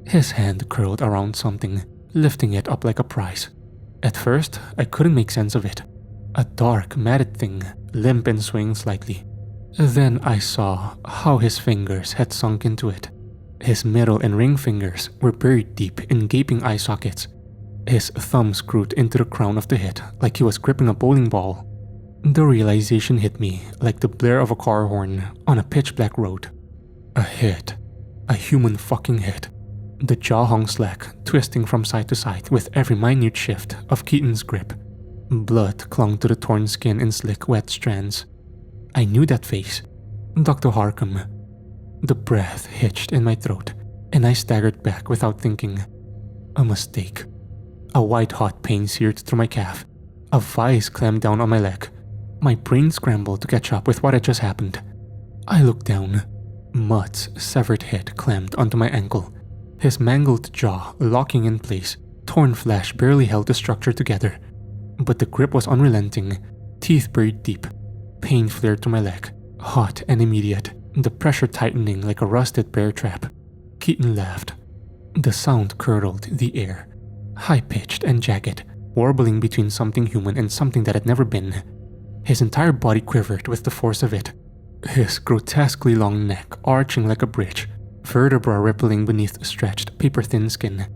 A: His hand curled around something, lifting it up like a prize. At first, I couldn't make sense of it. A dark, matted thing, limp and swaying slightly. Then I saw how his fingers had sunk into it. His middle and ring fingers were buried deep in gaping eye sockets. His thumb screwed into the crown of the head like he was gripping a bowling ball. The realization hit me like the blare of a car horn on a pitch-black road. A head. A human fucking head. The jaw hung slack, twisting from side to side with every minute shift of Katon's grip. Blood clung to the torn skin in slick, wet strands. I knew that face. Dr. Harkham. The breath hitched in my throat, and I staggered back without thinking. A mistake. A white-hot pain seared through my calf. A vice clamped down on my leg. My brain scrambled to catch up with what had just happened. I looked down. Mutt's severed head clamped onto my ankle, his mangled jaw locking in place. Torn flesh barely held the structure together, but the grip was unrelenting, teeth buried deep. Pain flared to my leg, hot and immediate, the pressure tightening like a rusted bear trap. Katon laughed. The sound curdled the air, high-pitched and jagged, warbling between something human and something that had never been. His entire body quivered with the force of it, his grotesquely long neck arching like a bridge, vertebra rippling beneath stretched, paper-thin skin.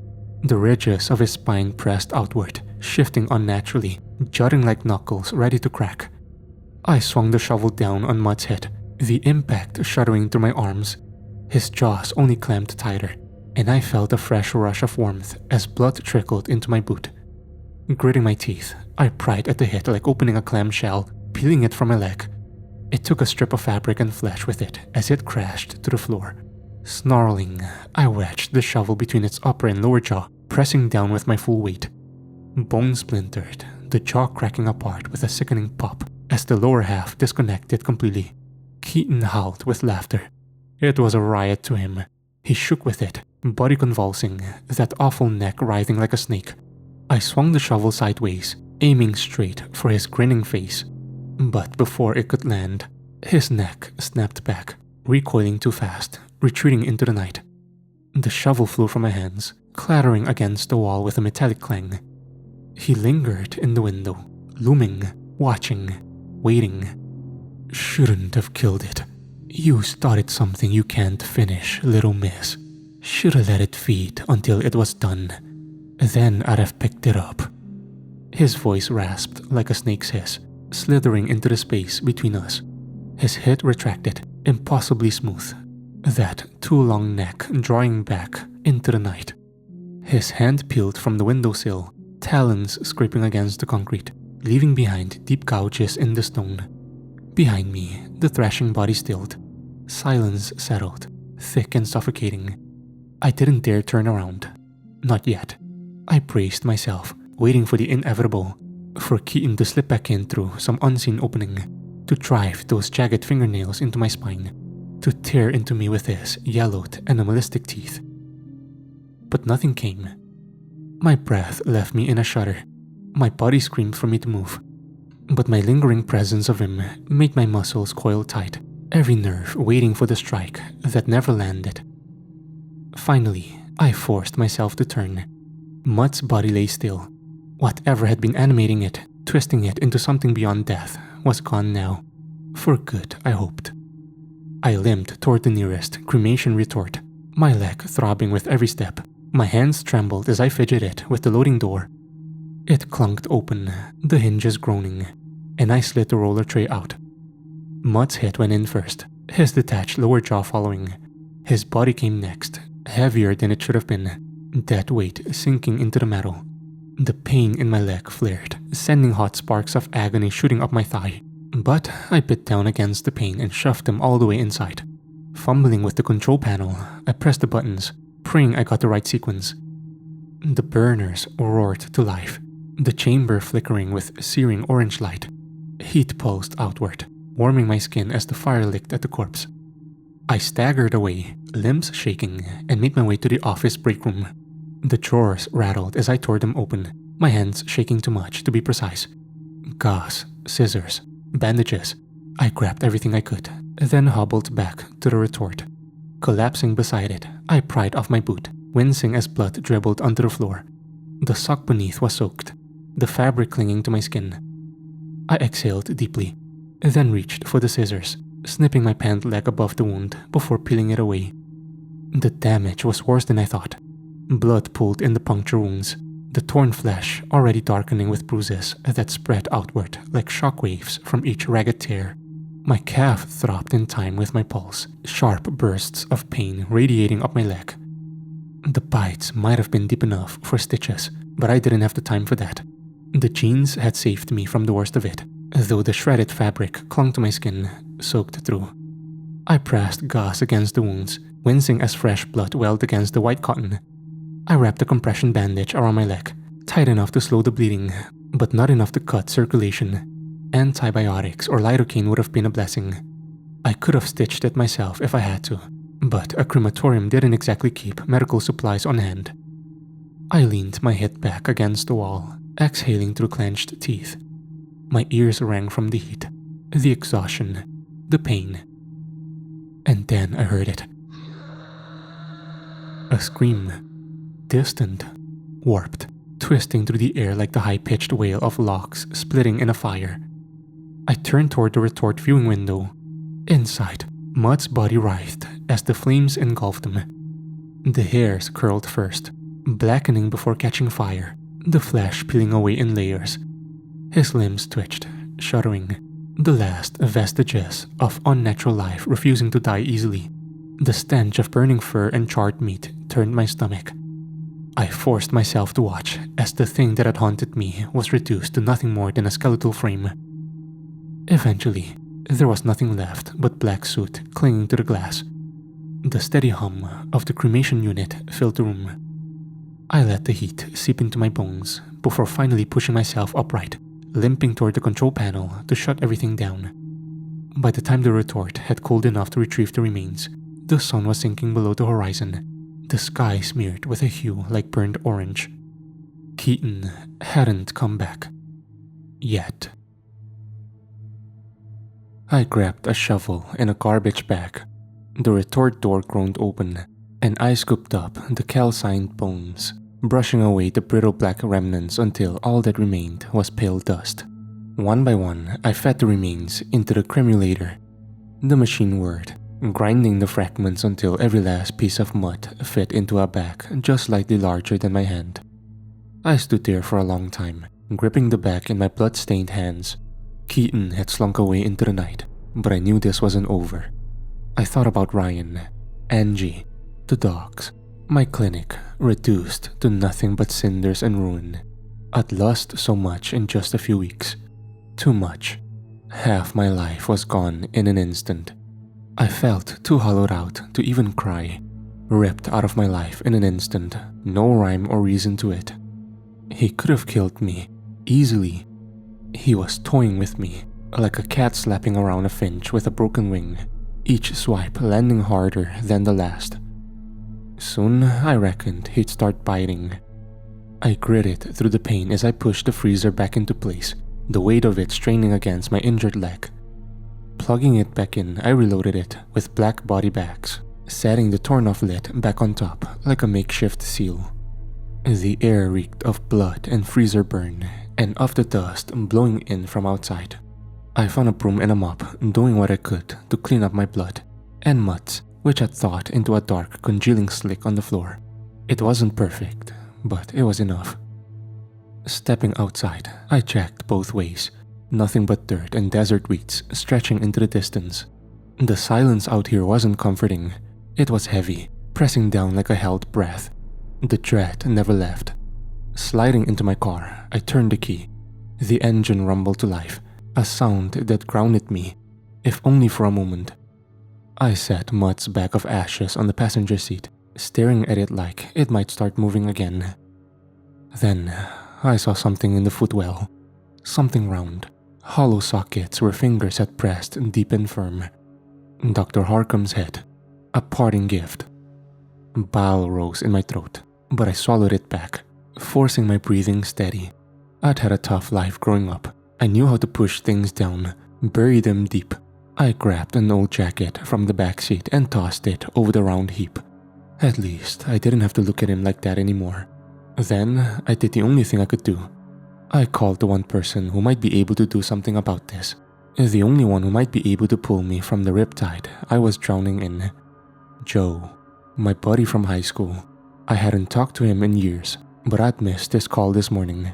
A: The ridges of his spine pressed outward, shifting unnaturally, jutting like knuckles ready to crack. I swung the shovel down on Mutt's head, the impact shuddering through my arms. His jaws only clamped tighter, and I felt a fresh rush of warmth as blood trickled into my boot. Gritting my teeth, I pried at the hit like opening a clamshell, peeling it from my leg. It took a strip of fabric and flesh with it as it crashed to the floor. Snarling, I wedged the shovel between its upper and lower jaw, pressing down with my full weight. Bone splintered, the jaw cracking apart with a sickening pop as the lower half disconnected completely. Katon howled with laughter. It was a riot to him. He shook with it, body convulsing, that awful neck writhing like a snake. I swung the shovel sideways, aiming straight for his grinning face. But before it could land, his neck snapped back, recoiling too fast, retreating into the night. The shovel flew from my hands, clattering against the wall with a metallic clang. He lingered in the window, looming, watching, waiting. Shouldn't have killed it. You started something you can't finish, little miss. Should've let it feed until it was done. Then I'd have picked it up. His voice rasped like a snake's hiss, slithering into the space between us. His head retracted, impossibly smooth, that too long neck drawing back into the night. His hand peeled from the windowsill, talons scraping against the concrete, leaving behind deep gouges in the stone. Behind me, the thrashing body stilled. Silence settled, thick and suffocating. I didn't dare turn around. Not yet. I braced myself, waiting for the inevitable, for Katon to slip back in through some unseen opening, to drive those jagged fingernails into my spine, to tear into me with his yellowed, animalistic teeth. But nothing came. My breath left me in a shudder. My body screamed for me to move. But my lingering presence of him made my muscles coil tight, every nerve waiting for the strike that never landed. Finally, I forced myself to turn. Mutt's body lay still. Whatever had been animating it, twisting it into something beyond death, was gone now. For good, I hoped. I limped toward the nearest cremation retort, my leg throbbing with every step. My hands trembled as I fidgeted with the loading door. It clunked open, the hinges groaning, and I slid the roller tray out. Mutt's head went in first, his detached lower jaw following. His body came next, heavier than it should have been, that weight sinking into the metal. The pain in my leg flared, sending hot sparks of agony shooting up my thigh. But I bit down against the pain and shoved them all the way inside. Fumbling with the control panel, I pressed the buttons, praying I got the right sequence. The burners roared to life, the chamber flickering with searing orange light. Heat pulsed outward, warming my skin as the fire licked at the corpse. I staggered away, limbs shaking, and made my way to the office break room. The drawers rattled as I tore them open, my hands shaking too much to be precise. Gauze, scissors, bandages. I grabbed everything I could, then hobbled back to the retort. Collapsing beside it, I pried off my boot, wincing as blood dribbled onto the floor. The sock beneath was soaked, the fabric clinging to my skin. I exhaled deeply, then reached for the scissors, snipping my pant leg above the wound before peeling it away. The damage was worse than I thought. Blood pooled in the puncture wounds, the torn flesh already darkening with bruises that spread outward like shockwaves from each ragged tear. My calf throbbed in time with my pulse, sharp bursts of pain radiating up my leg. The bites might have been deep enough for stitches, but I didn't have the time for that. The jeans had saved me from the worst of it, though the shredded fabric clung to my skin, soaked through. I pressed gauze against the wounds, wincing as fresh blood welled against the white cotton. I wrapped a compression bandage around my leg, tight enough to slow the bleeding, but not enough to cut circulation. Antibiotics or lidocaine would have been a blessing. I could have stitched it myself if I had to, but a crematorium didn't exactly keep medical supplies on hand. I leaned my head back against the wall, exhaling through clenched teeth. My ears rang from the heat, the exhaustion, the pain. And then I heard it. A scream. Distant, warped, twisting through the air like the high-pitched wail of logs splitting in a fire. I turned toward the retort viewing window. Inside, Mutt's body writhed as the flames engulfed him. The hairs curled first, blackening before catching fire, the flesh peeling away in layers. His limbs twitched, shuddering, the last vestiges of unnatural life refusing to die easily. The stench of burning fur and charred meat turned my stomach. I forced myself to watch as the thing that had haunted me was reduced to nothing more than a skeletal frame. Eventually, there was nothing left but black soot clinging to the glass. The steady hum of the cremation unit filled the room. I let the heat seep into my bones before finally pushing myself upright, limping toward the control panel to shut everything down. By the time the retort had cooled enough to retrieve the remains, the sun was sinking below the horizon, the sky smeared with a hue like burnt orange. Katon hadn't come back. Yet. I grabbed a shovel and a garbage bag. The retort door groaned open, and I scooped up the calcined bones, brushing away the brittle black remnants until all that remained was pale dust. One by one, I fed the remains into the cremulator. The machine whirred, grinding the fragments until every last piece of mud fit into a bag just slightly larger than my hand. I stood there for a long time, gripping the bag in my blood-stained hands. Katon had slunk away into the night, but I knew this wasn't over. I thought about Ryan, Angie, the dogs, my clinic, reduced to nothing but cinders and ruin. I'd lost so much in just a few weeks. Too much. Half my life was gone in an instant. I felt too hollowed out to even cry. Ripped out of my life in an instant, no rhyme or reason to it. He could have killed me, easily. He was toying with me, like a cat slapping around a finch with a broken wing, each swipe landing harder than the last. Soon, I reckoned he'd start biting. I gritted through the pain as I pushed the freezer back into place, the weight of it straining against my injured leg. Plugging it back in, I reloaded it with black body bags, setting the torn-off lid back on top like a makeshift seal. The air reeked of blood and freezer burn, and of the dust blowing in from outside. I found a broom and a mop, doing what I could to clean up my blood and mud, which had thawed into a dark, congealing slick on the floor. It wasn't perfect, but it was enough. Stepping outside, I checked both ways. Nothing but dirt and desert weeds stretching into the distance. The silence out here wasn't comforting. It was heavy, pressing down like a held breath. The dread never left. Sliding into my car, I turned the key. The engine rumbled to life, a sound that grounded me, if only for a moment. I set Mutt's bag of ashes on the passenger seat, staring at it like it might start moving again. Then, I saw something in the footwell. Something round, hollow sockets where fingers had pressed deep and firm. Dr. Harcum's head, a parting gift. Bile rose in my throat, but I swallowed it back, forcing my breathing steady. I'd had a tough life growing up. I knew how to push things down, bury them deep. I grabbed an old jacket from the back seat and tossed it over the round heap. At least, I didn't have to look at him like that anymore. Then, I did the only thing I could do. I called the one person who might be able to do something about this. The only one who might be able to pull me from the riptide I was drowning in. Joe, my buddy from high school. I hadn't talked to him in years, but I'd missed his call this morning.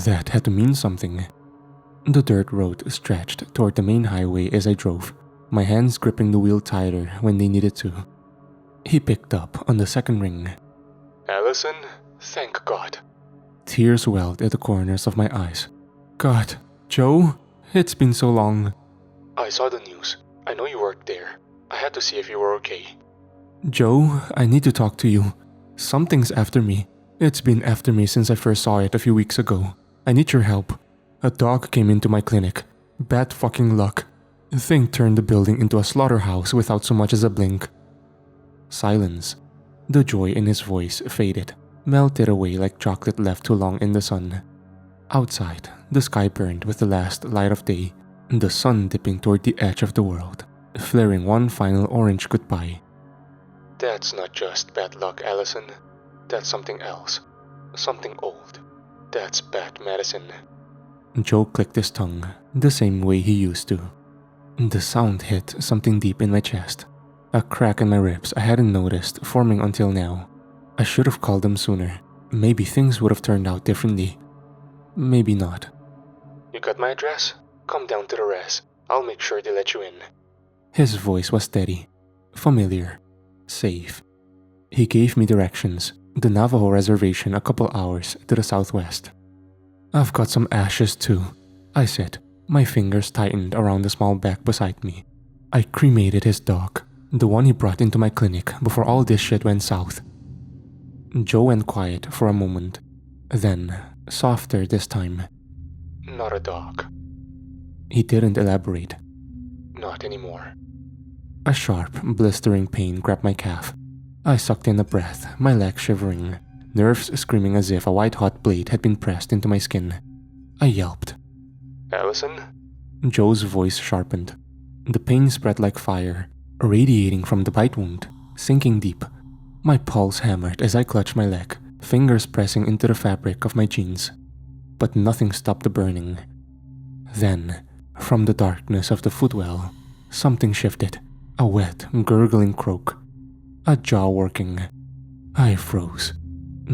A: That had to mean something. The dirt road stretched toward the main highway as I drove, my hands gripping the wheel tighter when they needed to. He picked up on the second ring.
B: Ellison, thank God.
A: Tears welled at the corners of my eyes. God, Joe, it's been so long.
B: I saw the news. I know you worked there. I had to see if you were okay.
A: Joe, I need to talk to you. Something's after me. It's been after me since I first saw it a few weeks ago. I need your help. A dog came into my clinic. Bad fucking luck. The thing turned the building into a slaughterhouse without so much as a blink. Silence. The joy in his voice faded, melted away like chocolate left too long in the sun. Outside, the sky burned with the last light of day, the sun dipping toward the edge of the world, flaring one final orange goodbye.
B: That's not just bad luck, Ellison. That's something else. Something old. That's bad medicine.
A: Joe clicked his tongue, the same way he used to. The sound hit something deep in my chest. A crack in my ribs I hadn't noticed forming until now. I should have called them sooner. Maybe things would have turned out differently. Maybe not.
B: You got my address? Come down to the res. I'll make sure they let you in.
A: His voice was steady, familiar, safe. He gave me directions, the Navajo reservation a couple hours to the southwest. I've got some ashes too, I said, my fingers tightened around the small bag beside me. I cremated his dog, the one he brought into my clinic before all this shit went south. Joe went quiet for a moment, then, softer this time.
B: Not a dog.
A: He didn't elaborate.
B: Not anymore.
A: A sharp, blistering pain grabbed my calf. I sucked in a breath, my leg shivering, nerves screaming as if a white-hot blade had been pressed into my skin. I yelped.
B: Ellison?
A: Joe's voice sharpened. The pain spread like fire, radiating from the bite wound, sinking deep. My pulse hammered as I clutched my leg, fingers pressing into the fabric of my jeans. But nothing stopped the burning. Then, from the darkness of the footwell, something shifted. A wet, gurgling croak. A jaw working. I froze.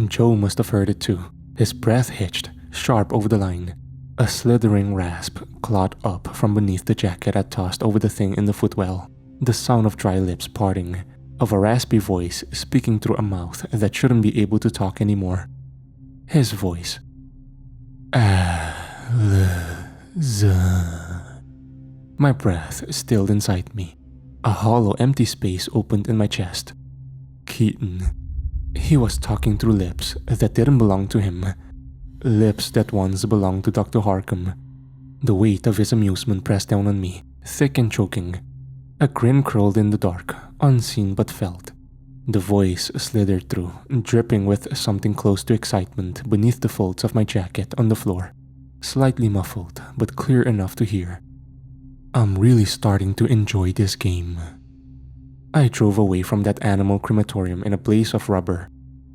A: Joe must have heard it too. His breath hitched, sharp over the line. A slithering rasp clawed up from beneath the jacket I tossed over the thing in the footwell. The sound of dry lips parting, of a raspy voice speaking through a mouth that shouldn't be able to talk anymore. His voice. Ellison. My breath stilled inside me. A hollow, empty space opened in my chest. Katon. He was talking through lips that didn't belong to him. Lips that once belonged to Dr. Harcum. The weight of his amusement pressed down on me, thick and choking. A grin curled in the dark, unseen but felt. The voice slithered through, dripping with something close to excitement beneath the folds of my jacket on the floor. Slightly muffled, but clear enough to hear. I'm really starting to enjoy this game. I drove away from that animal crematorium in a blaze of rubber.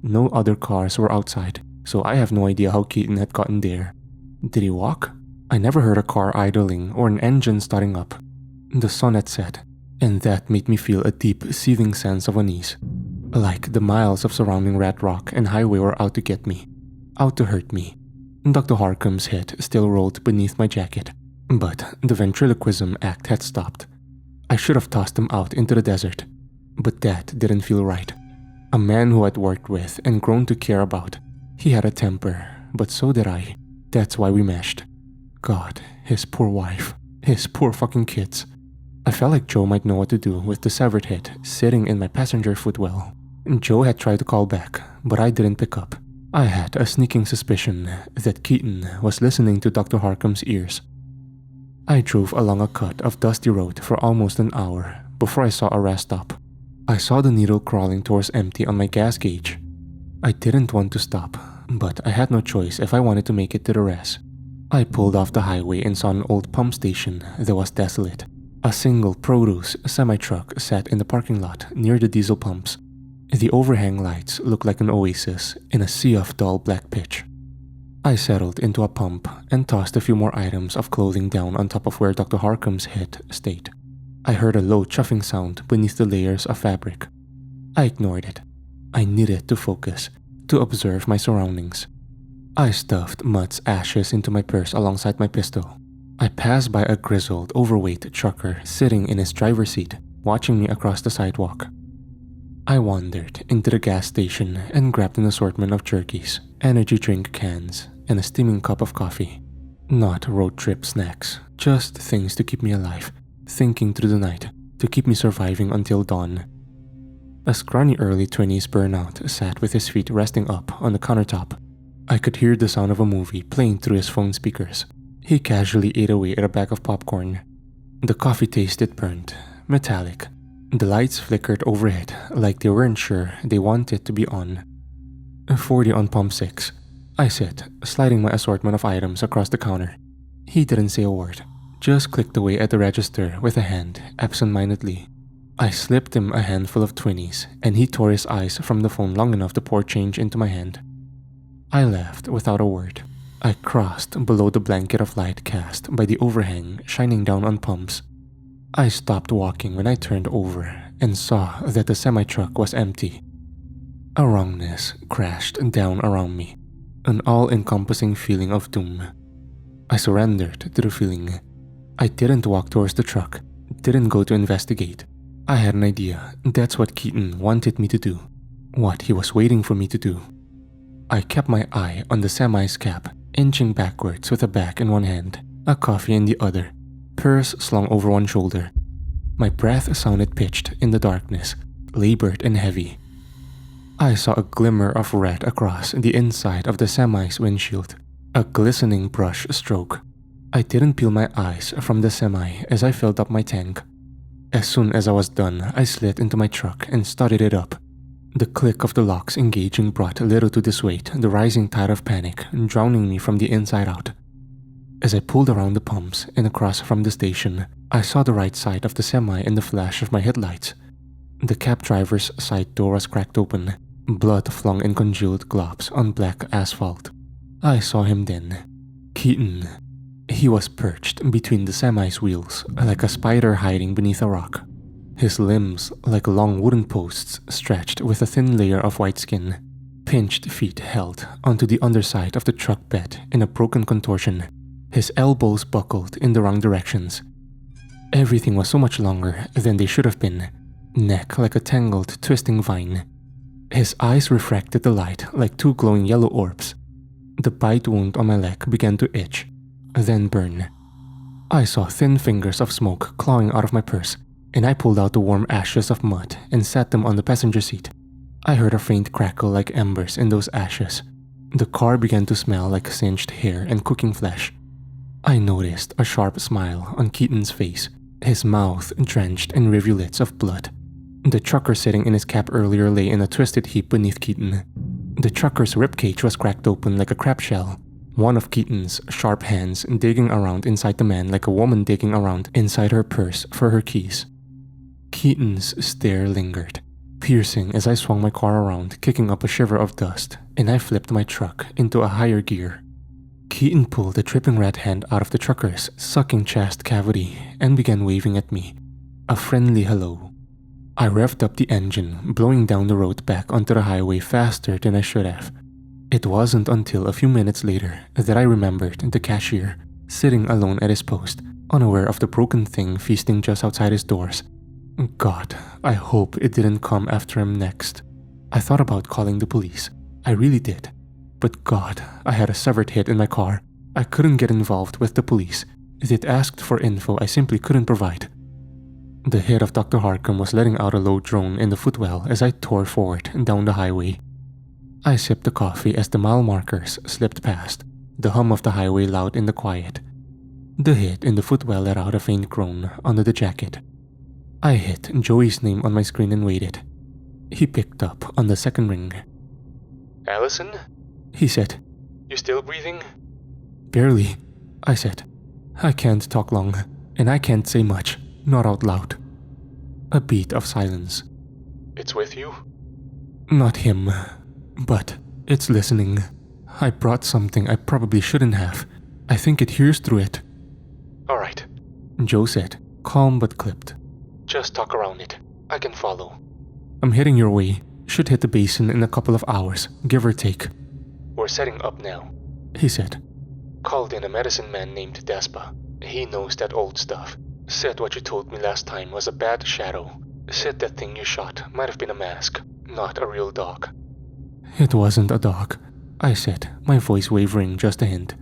A: No other cars were outside, so I have no idea how Katon had gotten there. Did he walk? I never heard a car idling or an engine starting up. The sun had set, and that made me feel a deep, seething sense of unease. Like the miles of surrounding rat rock and highway were out to get me. Out to hurt me. Dr. Harcum's head still rolled beneath my jacket, but the ventriloquism act had stopped. I should have tossed him out into the desert, but that didn't feel right. A man who I'd worked with and grown to care about. He had a temper, but so did I. That's why we meshed. God, his poor wife. His poor fucking kids. I felt like Joe might know what to do with the severed head sitting in my passenger footwell. Joe had tried to call back, but I didn't pick up. I had a sneaking suspicion that Katon was listening to Dr. Harcum's ears. I drove along a cut of dusty road for almost an hour before I saw a rest stop. I saw the needle crawling towards empty on my gas gauge. I didn't want to stop, but I had no choice if I wanted to make it to the res. I pulled off the highway and saw an old pump station that was desolate. A single produce semi-truck sat in the parking lot near the diesel pumps. The overhang lights looked like an oasis in a sea of dull black pitch. I settled into a pump and tossed a few more items of clothing down on top of where Dr. Harcum's head stayed. I heard a low chuffing sound beneath the layers of fabric. I ignored it. I needed to focus, to observe my surroundings. I stuffed Mutt's ashes into my purse alongside my pistol. I passed by a grizzled, overweight trucker sitting in his driver's seat, watching me across the sidewalk. I wandered into the gas station and grabbed an assortment of jerkies, energy drink cans, and a steaming cup of coffee. Not road trip snacks, just things to keep me alive, thinking through the night, to keep me surviving until dawn. A scrawny early 20s burnout sat with his feet resting up on the countertop. I could hear the sound of a movie playing through his phone speakers. He casually ate away at a bag of popcorn. The coffee tasted burnt, metallic. The lights flickered overhead like they weren't sure they wanted to be on. 40 on pump 6, I said, sliding my assortment of items across the counter. He didn't say a word, just clicked away at the register with a hand, absent-mindedly. I slipped him a handful of 20s, and he tore his eyes from the phone long enough to pour change into my hand. I laughed without a word. I crossed below the blanket of light cast by the overhang shining down on pumps. I stopped walking when I turned over and saw that the semi-truck was empty. A wrongness crashed down around me, an all-encompassing feeling of doom. I surrendered to the feeling. I didn't walk towards the truck, didn't go to investigate. I had an idea that's what Katon wanted me to do, what he was waiting for me to do. I kept my eye on the semi's cap, inching backwards with a bag in one hand, a coffee in the other, purse slung over one shoulder. My breath sounded pitched in the darkness, labored and heavy. I saw a glimmer of red across the inside of the semi's windshield, a glistening brush stroke. I didn't peel my eyes from the semi as I filled up my tank. As soon as I was done, I slid into my truck and started it up. The click of the locks engaging brought little to dissuade the rising tide of panic, drowning me from the inside out. As I pulled around the pumps and across from the station, I saw the right side of the semi in the flash of my headlights. The cab driver's side door was cracked open, blood flung in congealed globs on black asphalt. I saw him then. Katon. He was perched between the semi's wheels, like a spider hiding beneath a rock. His limbs, like long wooden posts, stretched with a thin layer of white skin. Pinched feet held onto the underside of the truck bed in a broken contortion. His elbows buckled in the wrong directions. Everything was so much longer than they should have been. Neck like a tangled, twisting vine. His eyes refracted the light like two glowing yellow orbs. The bite wound on my leg began to itch, then burn. I saw thin fingers of smoke clawing out of my purse, and I pulled out the warm ashes of mud and set them on the passenger seat. I heard a faint crackle like embers in those ashes. The car began to smell like singed hair and cooking flesh. I noticed a sharp smile on Katon's face, his mouth drenched in rivulets of blood. The trucker sitting in his cab earlier lay in a twisted heap beneath Katon. The trucker's ribcage was cracked open like a crab shell. One of Katon's sharp hands digging around inside the man like a woman digging around inside her purse for her keys. Katon's stare lingered, piercing as I swung my car around, kicking up a shiver of dust, and I flipped my truck into a higher gear. Katon pulled a dripping red hand out of the trucker's sucking chest cavity and began waving at me, a friendly hello. I revved up the engine, blowing down the road back onto the highway faster than I should have. It wasn't until a few minutes later that I remembered the cashier, sitting alone at his post, unaware of the broken thing feasting just outside his doors. God, I hope it didn't come after him next. I thought about calling the police. I really did. But God, I had a severed head in my car. I couldn't get involved with the police. They'd asked for info I simply couldn't provide. The head of Dr. Harcum was letting out a low drone in the footwell as I tore forward down the highway. I sipped the coffee as the mile markers slipped past, the hum of the highway loud in the quiet. The head in the footwell let out a faint groan under the jacket. I hit Joey's name on my screen and waited. He picked up on the second ring.
B: Ellison?
A: He said.
B: You still breathing?
A: Barely, I said. I can't talk long, and I can't say much, not out loud. A beat of silence.
B: It's with you?
A: Not him, but it's listening. I brought something I probably shouldn't have. I think it hears through it.
B: Alright,
A: Joe said, calm but clipped.
B: Just talk around it. I can follow.
A: I'm heading your way. Should hit the basin in a couple of hours, give or take.
B: We're setting up now,
A: he said.
B: Called in a medicine man named Despa. He knows that old stuff. Said what you told me last time was a bad shadow. Said that thing you shot might have been a mask, not a real dog.
A: It wasn't a dog, I said, my voice wavering just a hint.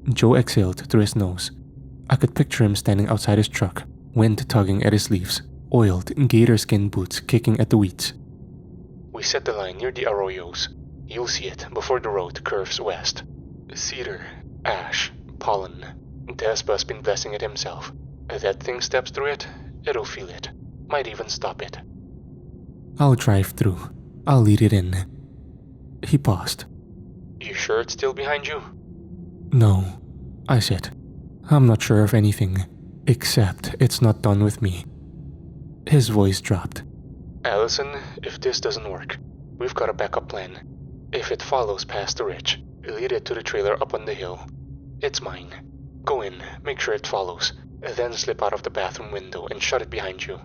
A: Joe exhaled through his nose. I could picture him standing outside his truck, wind tugging at his sleeves, oiled gator skin boots kicking at the weeds.
B: We set the line near the arroyos. You'll see it before the road curves west. Cedar, ash, pollen. Despa's been blessing it himself. If that thing steps through it, it'll feel it. Might even stop it.
A: I'll drive through. I'll lead it in. He paused.
B: You sure it's still behind you?
A: No, I said. I'm not sure of anything, except it's not done with me. His voice dropped.
B: Ellison, if this doesn't work, we've got a backup plan. If it follows past the ridge, lead it to the trailer up on the hill. It's mine. Go in, make sure it follows, then slip out of the bathroom window and shut it behind you.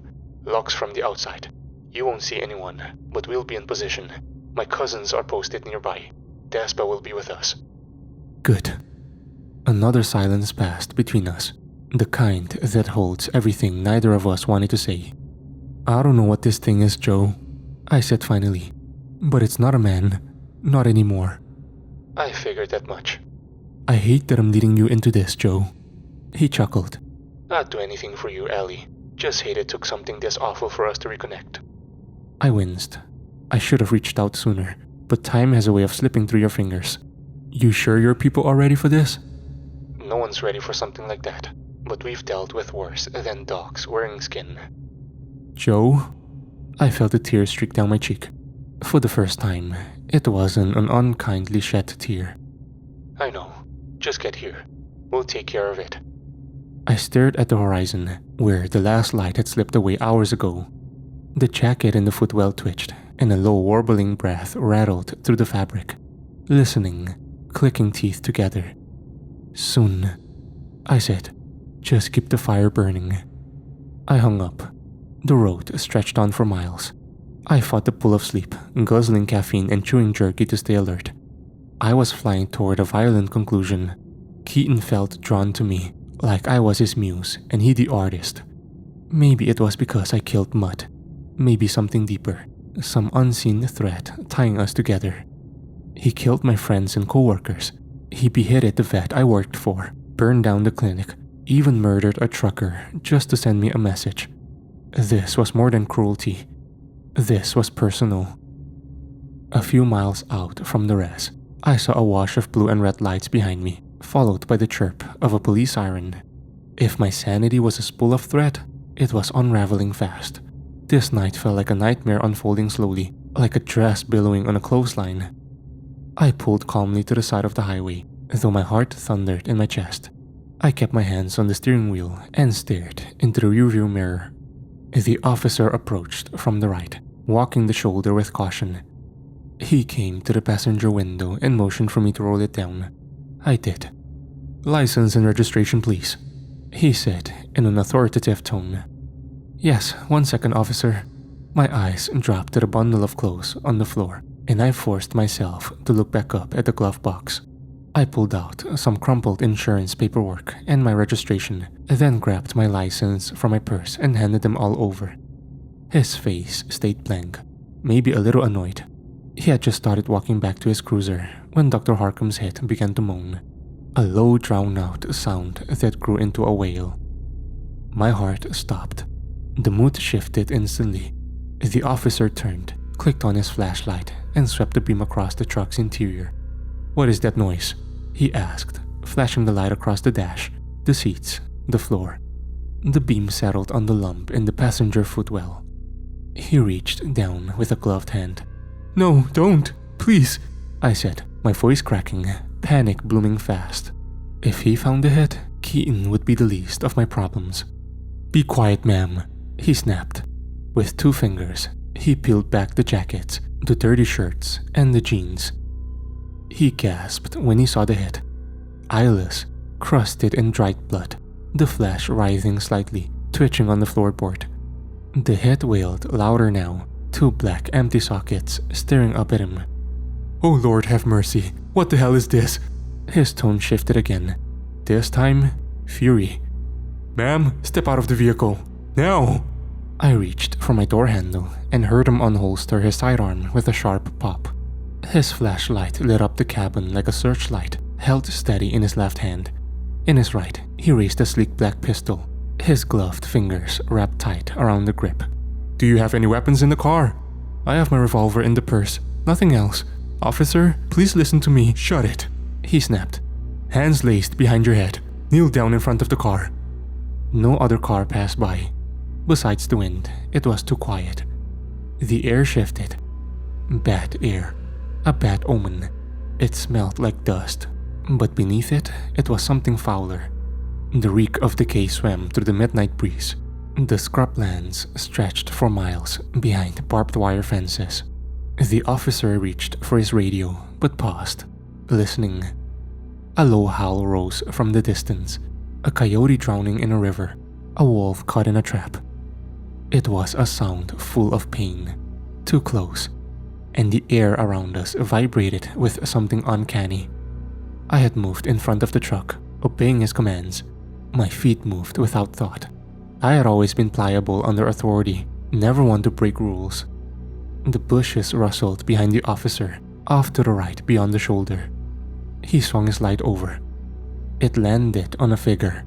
B: Locks from the outside. You won't see anyone, but we'll be in position. My cousins are posted nearby. Despa will be with us.
A: Good. Another silence passed between us, the kind that holds everything neither of us wanted to say. I don't know what this thing is, Joe, I said finally, but it's not a man, not anymore.
B: I figured that much.
A: I hate that I'm leading you into this, Joe. He chuckled.
B: I'd do anything for you, Ellie. Just hate it took something this awful for us to reconnect.
A: I winced. I should have reached out sooner, but time has a way of slipping through your fingers. You sure your people are ready for this?
B: No one's ready for something like that, but we've dealt with worse than dogs wearing skin.
A: Joe? I felt a tear streak down my cheek. For the first time, it wasn't an unkindly shed tear.
B: I know. Just get here. We'll take care of it.
A: I stared at the horizon, where the last light had slipped away hours ago. The jacket in the footwell twitched, and a low warbling breath rattled through the fabric. Listening, clicking teeth together. Soon, I said, just keep the fire burning. I hung up. The road stretched on for miles. I fought the pull of sleep, guzzling caffeine and chewing jerky to stay alert. I was flying toward a violent conclusion. Katon felt drawn to me, like I was his muse and he the artist. Maybe it was because I killed Mud. Maybe something deeper, some unseen threat tying us together. He killed my friends and co-workers. He beheaded the vet I worked for, burned down the clinic, even murdered a trucker just to send me a message. This was more than cruelty. This was personal. A few miles out from the res, I saw a wash of blue and red lights behind me, followed by the chirp of a police siren. If my sanity was a spool of threat, it was unraveling fast. This night felt like a nightmare unfolding slowly, like a dress billowing on a clothesline. I pulled calmly to the side of the highway, though my heart thundered in my chest. I kept my hands on the steering wheel and stared into the rearview mirror. The officer approached from the right, walking the shoulder with caution. He came to the passenger window and motioned for me to roll it down. I did. "License and registration, please," he said in an authoritative tone. "Yes, 1 second, officer." My eyes dropped to the bundle of clothes on the floor, and I forced myself to look back up at the glove box. I pulled out some crumpled insurance paperwork and my registration, then grabbed my license from my purse and handed them all over. His face stayed blank, maybe a little annoyed. He had just started walking back to his cruiser when Dr. Harcum's head began to moan, a low drowned-out sound that grew into a wail. My heart stopped. The mood shifted instantly. The officer turned, clicked on his flashlight, and swept the beam across the truck's interior. "What is that noise?" he asked, flashing the light across the dash, the seats, the floor. The beam settled on the lump in the passenger footwell. He reached down with a gloved hand. "No, don't, please," I said, my voice cracking, panic blooming fast. If he found the head, Katon would be the least of my problems. "Be quiet, ma'am," he snapped. With 2 fingers, he peeled back the jackets, the dirty shirts, and the jeans. He gasped when he saw the head. Eyeless, crusted in dried blood, the flesh writhing slightly, twitching on the floorboard. The head wailed louder now, 2 black empty sockets staring up at him. "Oh Lord have mercy, what the hell is this?" His tone shifted again. This time, fury. "Ma'am, step out of the vehicle, now!" I reached for my door handle and heard him unholster his sidearm with a sharp pop. His flashlight lit up the cabin like a searchlight, held steady in his left hand. In his right, he raised a sleek black pistol. His gloved fingers wrapped tight around the grip. "Do you have any weapons in the car?" "I have my revolver in the purse. Nothing else." "Officer, please listen to me." "Shut it," he snapped. "Hands laced behind your head. Kneel down in front of the car." No other car passed by. Besides the wind, it was too quiet. The air shifted. Bad air. A bad omen. It smelled like dust, but beneath it, it was something fouler. The reek of decay swam through the midnight breeze. The scrublands stretched for miles behind barbed wire fences. The officer reached for his radio, but paused, listening. A low howl rose from the distance, a coyote drowning in a river, a wolf caught in a trap. It was a sound full of pain, too close, and the air around us vibrated with something uncanny. I had moved in front of the truck, obeying his commands. My feet moved without thought. I had always been pliable under authority, never one to break rules. The bushes rustled behind the officer, off to the right beyond the shoulder. He swung his light over. It landed on a figure,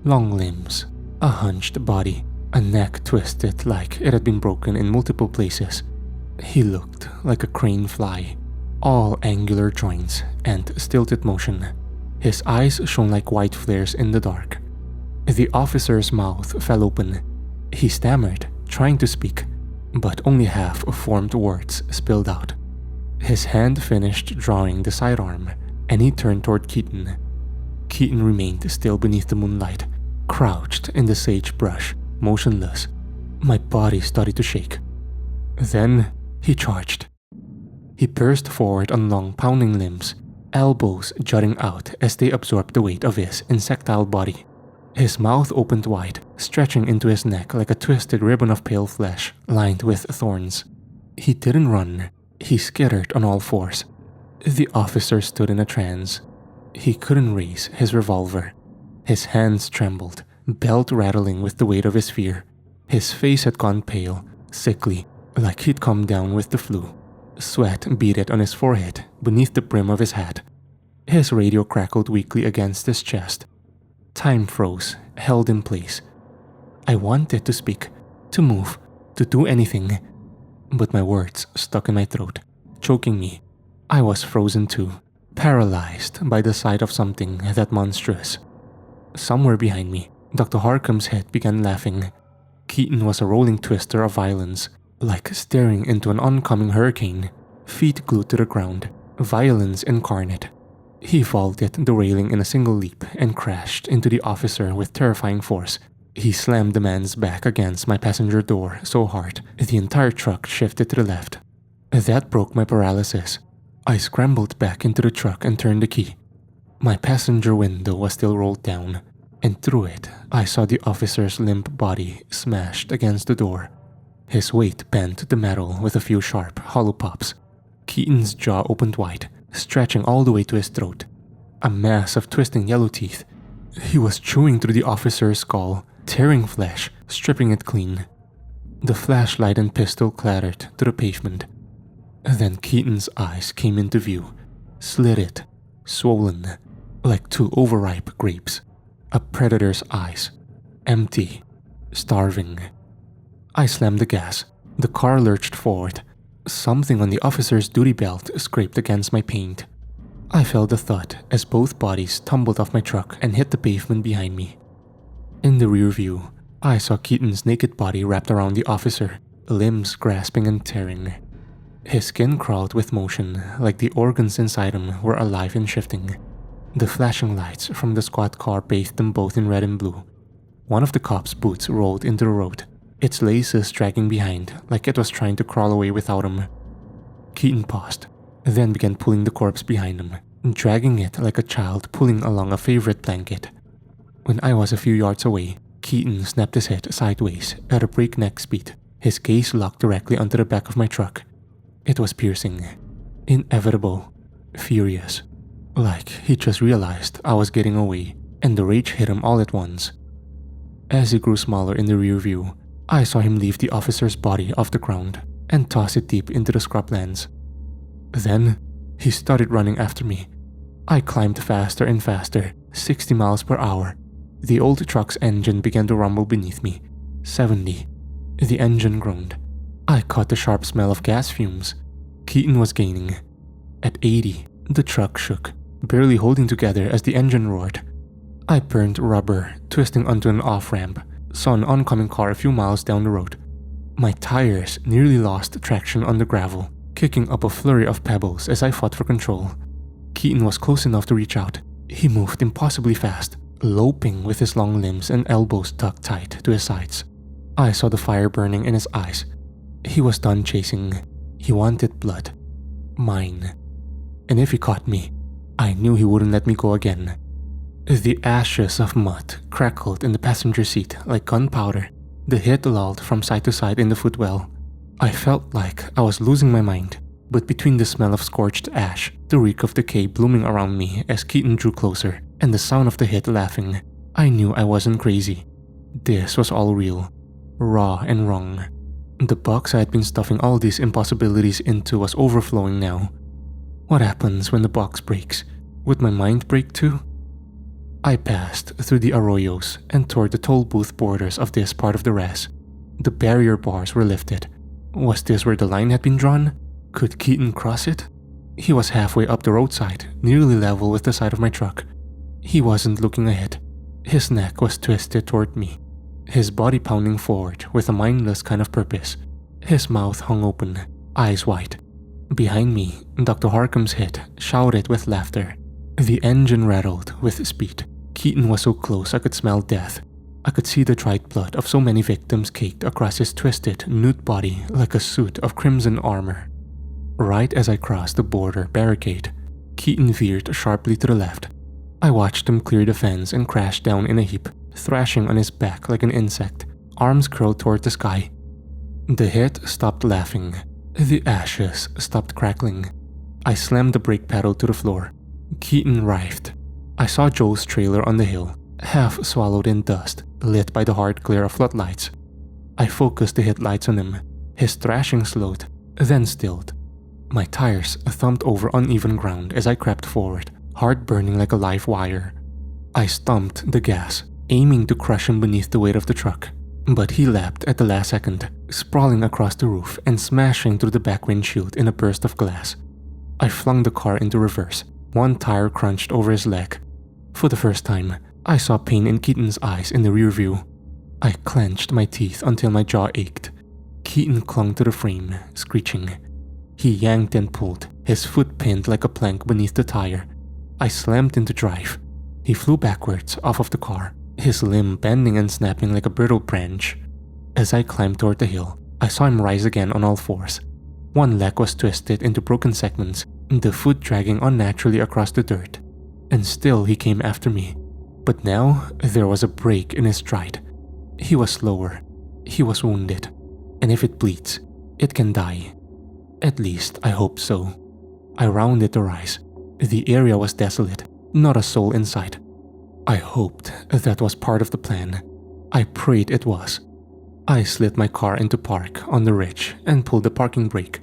A: long limbs, a hunched body, a neck twisted like it had been broken in multiple places. He looked like a crane fly, all angular joints and stilted motion. His eyes shone like white flares in the dark. The officer's mouth fell open. He stammered, trying to speak, but only half-formed words spilled out. His hand finished drawing the sidearm, and he turned toward Katon. Katon remained still beneath the moonlight, crouched in the sagebrush, motionless. My body started to shake. Then he charged. He burst forward on long pounding limbs, elbows jutting out as they absorbed the weight of his insectile body. His mouth opened wide, stretching into his neck like a twisted ribbon of pale flesh lined with thorns. He didn't run. He skittered on all fours. The officer stood in a trance. He couldn't raise his revolver. His hands trembled, belt rattling with the weight of his fear. His face had gone pale, sickly, like he'd come down with the flu. Sweat beaded on his forehead beneath the brim of his hat. His radio crackled weakly against his chest. Time froze, held in place. I wanted to speak, to move, to do anything, but my words stuck in my throat, choking me. I was frozen too, paralyzed by the sight of something that monstrous. Somewhere behind me, Dr. Harcum's head began laughing. Katon was a rolling twister of violence, like staring into an oncoming hurricane, feet glued to the ground, violence incarnate. He vaulted the railing in a single leap and crashed into the officer with terrifying force. He slammed the man's back against my passenger door so hard the entire truck shifted to the left. That broke my paralysis. I scrambled back into the truck and turned the key. My passenger window was still rolled down, and through it I saw the officer's limp body smashed against the door. His weight bent the metal with a few sharp, hollow pops. Katon's jaw opened wide, stretching all the way to his throat. A mass of twisting yellow teeth. He was chewing through the officer's skull, tearing flesh, stripping it clean. The flashlight and pistol clattered to the pavement. Then Katon's eyes came into view, slitted, swollen, like two overripe grapes. A predator's eyes, empty, starving. I slammed the gas. The car lurched forward. Something on the officer's duty belt scraped against my paint. I felt a thud as both bodies tumbled off my truck and hit the pavement behind me. In the rear view, I saw Katon's naked body wrapped around the officer, limbs grasping and tearing. His skin crawled with motion, like the organs inside him were alive and shifting. The flashing lights from the squad car bathed them both in red and blue. One of the cops' boots rolled into the road, its laces dragging behind like it was trying to crawl away without him. Katon paused, then began pulling the corpse behind him, dragging it like a child pulling along a favorite blanket. When I was a few yards away, Katon snapped his head sideways at a breakneck speed, his gaze locked directly onto the back of my truck. It was piercing, inevitable, furious, like he just realized I was getting away, and the rage hit him all at once. As he grew smaller in the rear view, I saw him leave the officer's body off the ground and toss it deep into the scrublands. Then, he started running after me. I climbed faster and faster, 60 miles per hour. The old truck's engine began to rumble beneath me. 70. The engine groaned. I caught the sharp smell of gas fumes. Katon was gaining. At 80, the truck shook, barely holding together as the engine roared. I burned rubber, twisting onto an off-ramp, saw an oncoming car a few miles down the road. My tires nearly lost traction on the gravel, kicking up a flurry of pebbles as I fought for control. Katon was close enough to reach out. He moved impossibly fast, loping with his long limbs and elbows tucked tight to his sides. I saw the fire burning in his eyes. He was done chasing. He wanted blood. Mine. And if he caught me, I knew he wouldn't let me go again. The ashes of mud crackled in the passenger seat like gunpowder. The hit lulled from side to side in the footwell. I felt like I was losing my mind, but between the smell of scorched ash, the reek of decay blooming around me as Katon drew closer, and the sound of the hit laughing, I knew I wasn't crazy. This was all real, raw and wrong. The box I had been stuffing all these impossibilities into was overflowing now. What happens when the box breaks? Would my mind break too? I passed through the arroyos and toward the toll booth borders of this part of the res. The barrier bars were lifted. Was this where the line had been drawn? Could Katon cross it? He was halfway up the roadside, nearly level with the side of my truck. He wasn't looking ahead. His neck was twisted toward me, his body pounding forward with a mindless kind of purpose. His mouth hung open, eyes wide. Behind me, Dr. Harcum's hit shouted with laughter. The engine rattled with speed. Katon was so close I could smell death. I could see the dried blood of so many victims caked across his twisted, nude body like a suit of crimson armor. Right as I crossed the border barricade, Katon veered sharply to the left. I watched him clear the fence and crash down in a heap, thrashing on his back like an insect, arms curled toward the sky. The hit stopped laughing. The ashes stopped crackling. I slammed the brake pedal to the floor. Katon writhed. I saw Joe's trailer on the hill, half swallowed in dust, lit by the hard glare of floodlights. I focused the headlights on him. His thrashing slowed, then stilled. My tires thumped over uneven ground as I crept forward, heart burning like a live wire. I stomped the gas, aiming to crush him beneath the weight of the truck, but he leapt at the last second, sprawling across the roof and smashing through the back windshield in a burst of glass. I flung the car into reverse. One tire crunched over his leg. For the first time, I saw pain in Katon's eyes in the rear view. I clenched my teeth until my jaw ached. Katon clung to the frame, screeching. He yanked and pulled, his foot pinned like a plank beneath the tire. I slammed into drive. He flew backwards off of the car, his limb bending and snapping like a brittle branch. As I climbed toward the hill, I saw him rise again on all fours. One leg was twisted into broken segments, the foot dragging unnaturally across the dirt. And still he came after me. But now there was a break in his stride. He was slower. He was wounded. And if it bleeds, it can die. At least I hope so. I rounded the rise. The area was desolate, not a soul in sight. I hoped that was part of the plan. I prayed it was. I slid my car into park on the ridge and pulled the parking brake.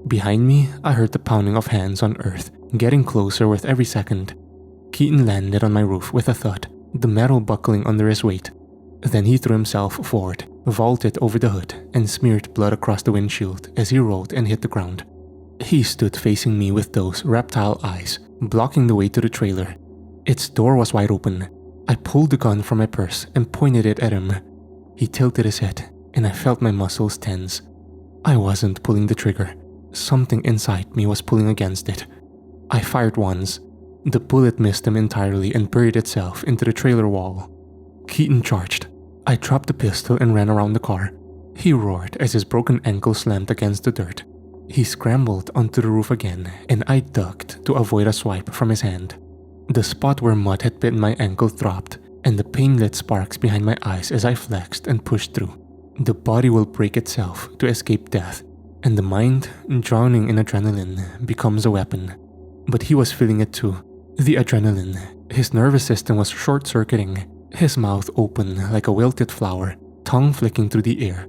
A: Behind me, I heard the pounding of hands on earth, getting closer with every second. Katon landed on my roof with a thud, the metal buckling under his weight. Then he threw himself forward, vaulted over the hood, and smeared blood across the windshield as he rolled and hit the ground. He stood facing me with those reptile eyes, blocking the way to the trailer. Its door was wide open. I pulled the gun from my purse and pointed it at him. He tilted his head, and I felt my muscles tense. I wasn't pulling the trigger. Something inside me was pulling against it. I fired once. The bullet missed him entirely and buried itself into the trailer wall. Katon charged. I dropped the pistol and ran around the car. He roared as his broken ankle slammed against the dirt. He scrambled onto the roof again, and I ducked to avoid a swipe from his hand. The spot where mud had bitten my ankle throbbed, and the pain lit sparks behind my eyes as I flexed and pushed through. The body will break itself to escape death, and the mind, drowning in adrenaline, becomes a weapon. But he was feeling it too. The adrenaline. His nervous system was short-circuiting, his mouth open like a wilted flower, tongue flicking through the air.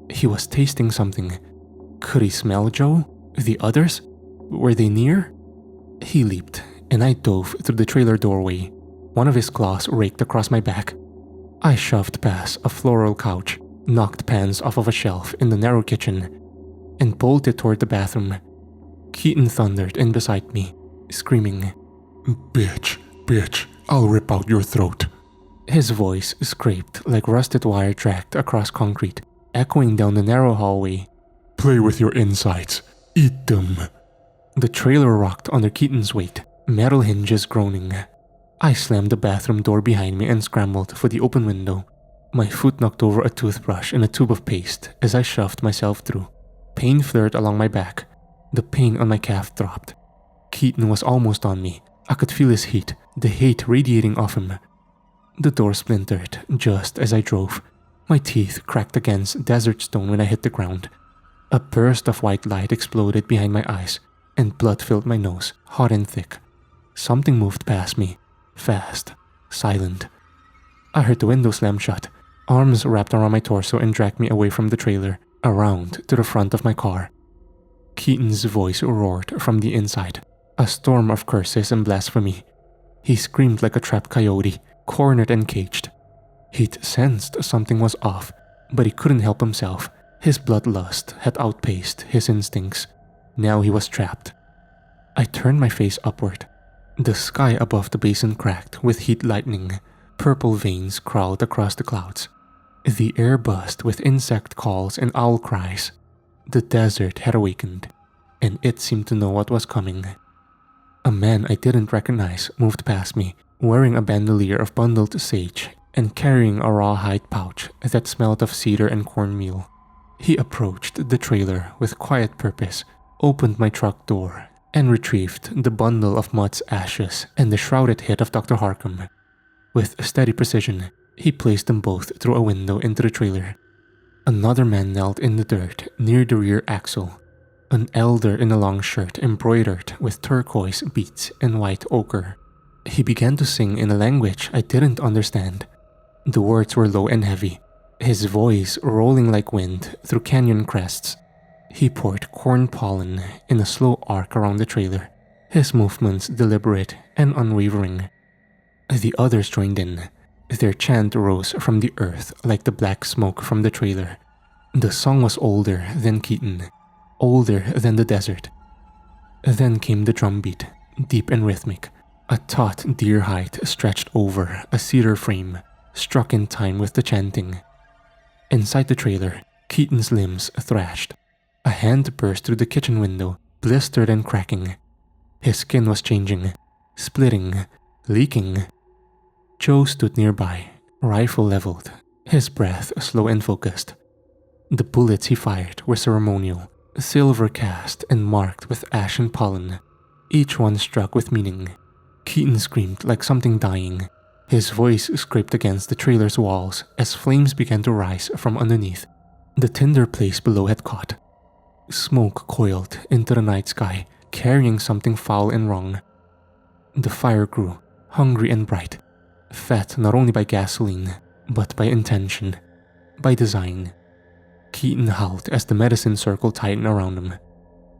A: He was tasting something. Could he smell Joe? The others? Were they near? He leaped, and I dove through the trailer doorway. One of his claws raked across my back. I shoved past a floral couch, knocked pans off of a shelf in the narrow kitchen, and bolted toward the bathroom. Katon thundered in beside me, screaming, "Bitch, bitch, I'll rip out your throat." His voice scraped like rusted wire tracked across concrete, echoing down the narrow hallway. "Play with your insides. Eat them." The trailer rocked under Katon's weight, metal hinges groaning. I slammed the bathroom door behind me and scrambled for the open window. My foot knocked over a toothbrush and a tube of paste as I shoved myself through. Pain flared along my back. The pain on my calf dropped. Katon was almost on me. I could feel his heat, the hate radiating off him. The door splintered just as I drove. My teeth cracked against desert stone when I hit the ground. A burst of white light exploded behind my eyes, and blood filled my nose, hot and thick. Something moved past me, fast, silent. I heard the window slam shut. Arms wrapped around my torso and dragged me away from the trailer, around to the front of my car. Katon's voice roared from the inside, a storm of curses and blasphemy. He screamed like a trapped coyote, cornered and caged. He'd sensed something was off, but he couldn't help himself. His bloodlust had outpaced his instincts. Now he was trapped. I turned my face upward. The sky above the basin cracked with heat lightning. Purple veins crawled across the clouds. The air buzzed with insect calls and owl cries. The desert had awakened, and it seemed to know what was coming. A man I didn't recognize moved past me, wearing a bandolier of bundled sage and carrying a rawhide pouch that smelled of cedar and cornmeal. He approached the trailer with quiet purpose, opened my truck door, and retrieved the bundle of Mutt's ashes and the shrouded head of Dr. Harkham. With steady precision, he placed them both through a window into the trailer. Another man knelt in the dirt near the rear axle, an elder in a long shirt embroidered with turquoise beads and white ochre. He began to sing in a language I didn't understand. The words were low and heavy, his voice rolling like wind through canyon crests. He poured corn pollen in a slow arc around the trailer, his movements deliberate and unwavering. The others joined in. Their chant rose from the earth like the black smoke from the trailer. The song was older than Katon, older than the desert. Then came the drumbeat, deep and rhythmic. A taut deer hide stretched over a cedar frame, struck in time with the chanting. Inside the trailer, Katon's limbs thrashed. A hand burst through the kitchen window, blistered and cracking. His skin was changing, splitting, leaking. Joe stood nearby, rifle leveled, his breath slow and focused. The bullets he fired were ceremonial, silver cast and marked with ash and pollen. Each one struck with meaning. Katon screamed like something dying. His voice scraped against the trailer's walls as flames began to rise from underneath. The tinder place below had caught. Smoke coiled into the night sky, carrying something foul and wrong. The fire grew, hungry and bright, fed not only by gasoline, but by intention, by design. Katon howled as the medicine circle tightened around him.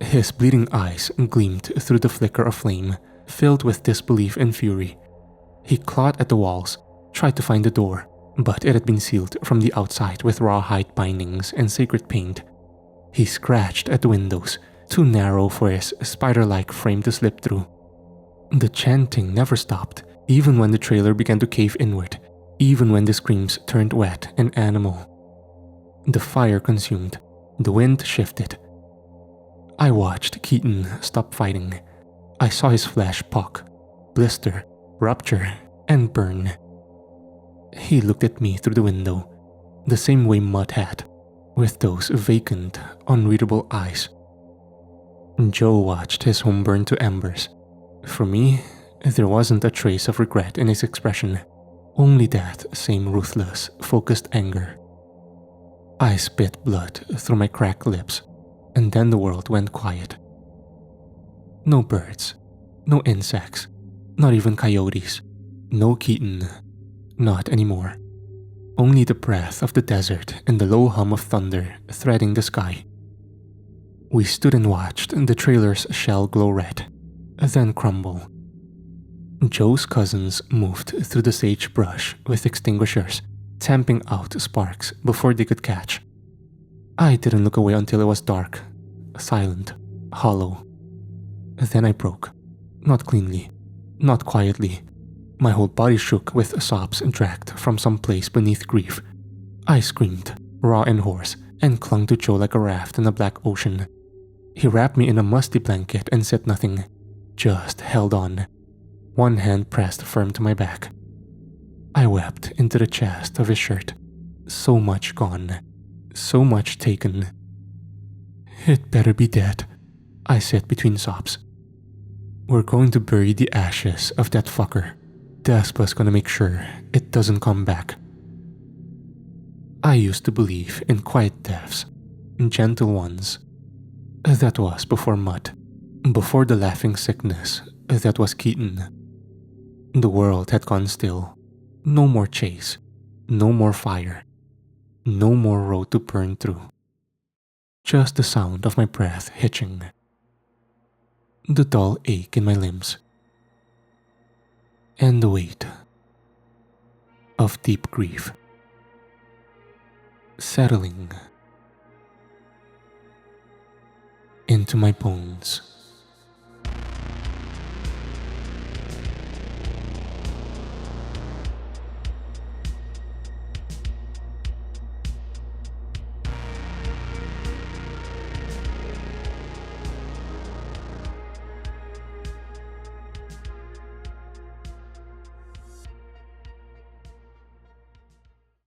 A: His bleeding eyes gleamed through the flicker of flame, filled with disbelief and fury. He clawed at the walls, tried to find the door, but it had been sealed from the outside with rawhide bindings and sacred paint. He scratched at the windows, too narrow for his spider-like frame to slip through. The chanting never stopped, even when the trailer began to cave inward, even when the screams turned wet and animal. The fire consumed, the wind shifted. I watched Katon stop fighting. I saw his flesh pock, blister, rupture, and burn. He looked at me through the window, the same way Mutt had, with those vacant, unreadable eyes. Joe watched his home burn to embers. For me, there wasn't a trace of regret in his expression, only that same ruthless, focused anger. I spit blood through my cracked lips, and then the world went quiet. No birds, no insects, not even coyotes, no Katon, not anymore. Only the breath of the desert and the low hum of thunder threading the sky. We stood and watched the trailer's shell glow red, then crumble. Joe's cousins moved through the sagebrush with extinguishers, tamping out sparks before they could catch. I didn't look away until it was dark, silent, hollow. Then I broke. Not cleanly, not quietly. My whole body shook with sobs dragged from some place beneath grief. I screamed, raw and hoarse, and clung to Joe like a raft in a black ocean. He wrapped me in a musty blanket and said nothing, just held on. One hand pressed firm to my back. I wept into the chest of his shirt. So much gone. So much taken. "It better be dead," I said between sobs. "We're going to bury the ashes of that fucker. Despa's gonna make sure it doesn't come back." I used to believe in quiet deaths, gentle ones. That was before mud, before the laughing sickness that was Katon. The world had gone still. No more chase, no more fire, no more road to burn through. Just the sound of my breath hitching. The dull ache in my limbs. And the weight of deep grief settling into my bones.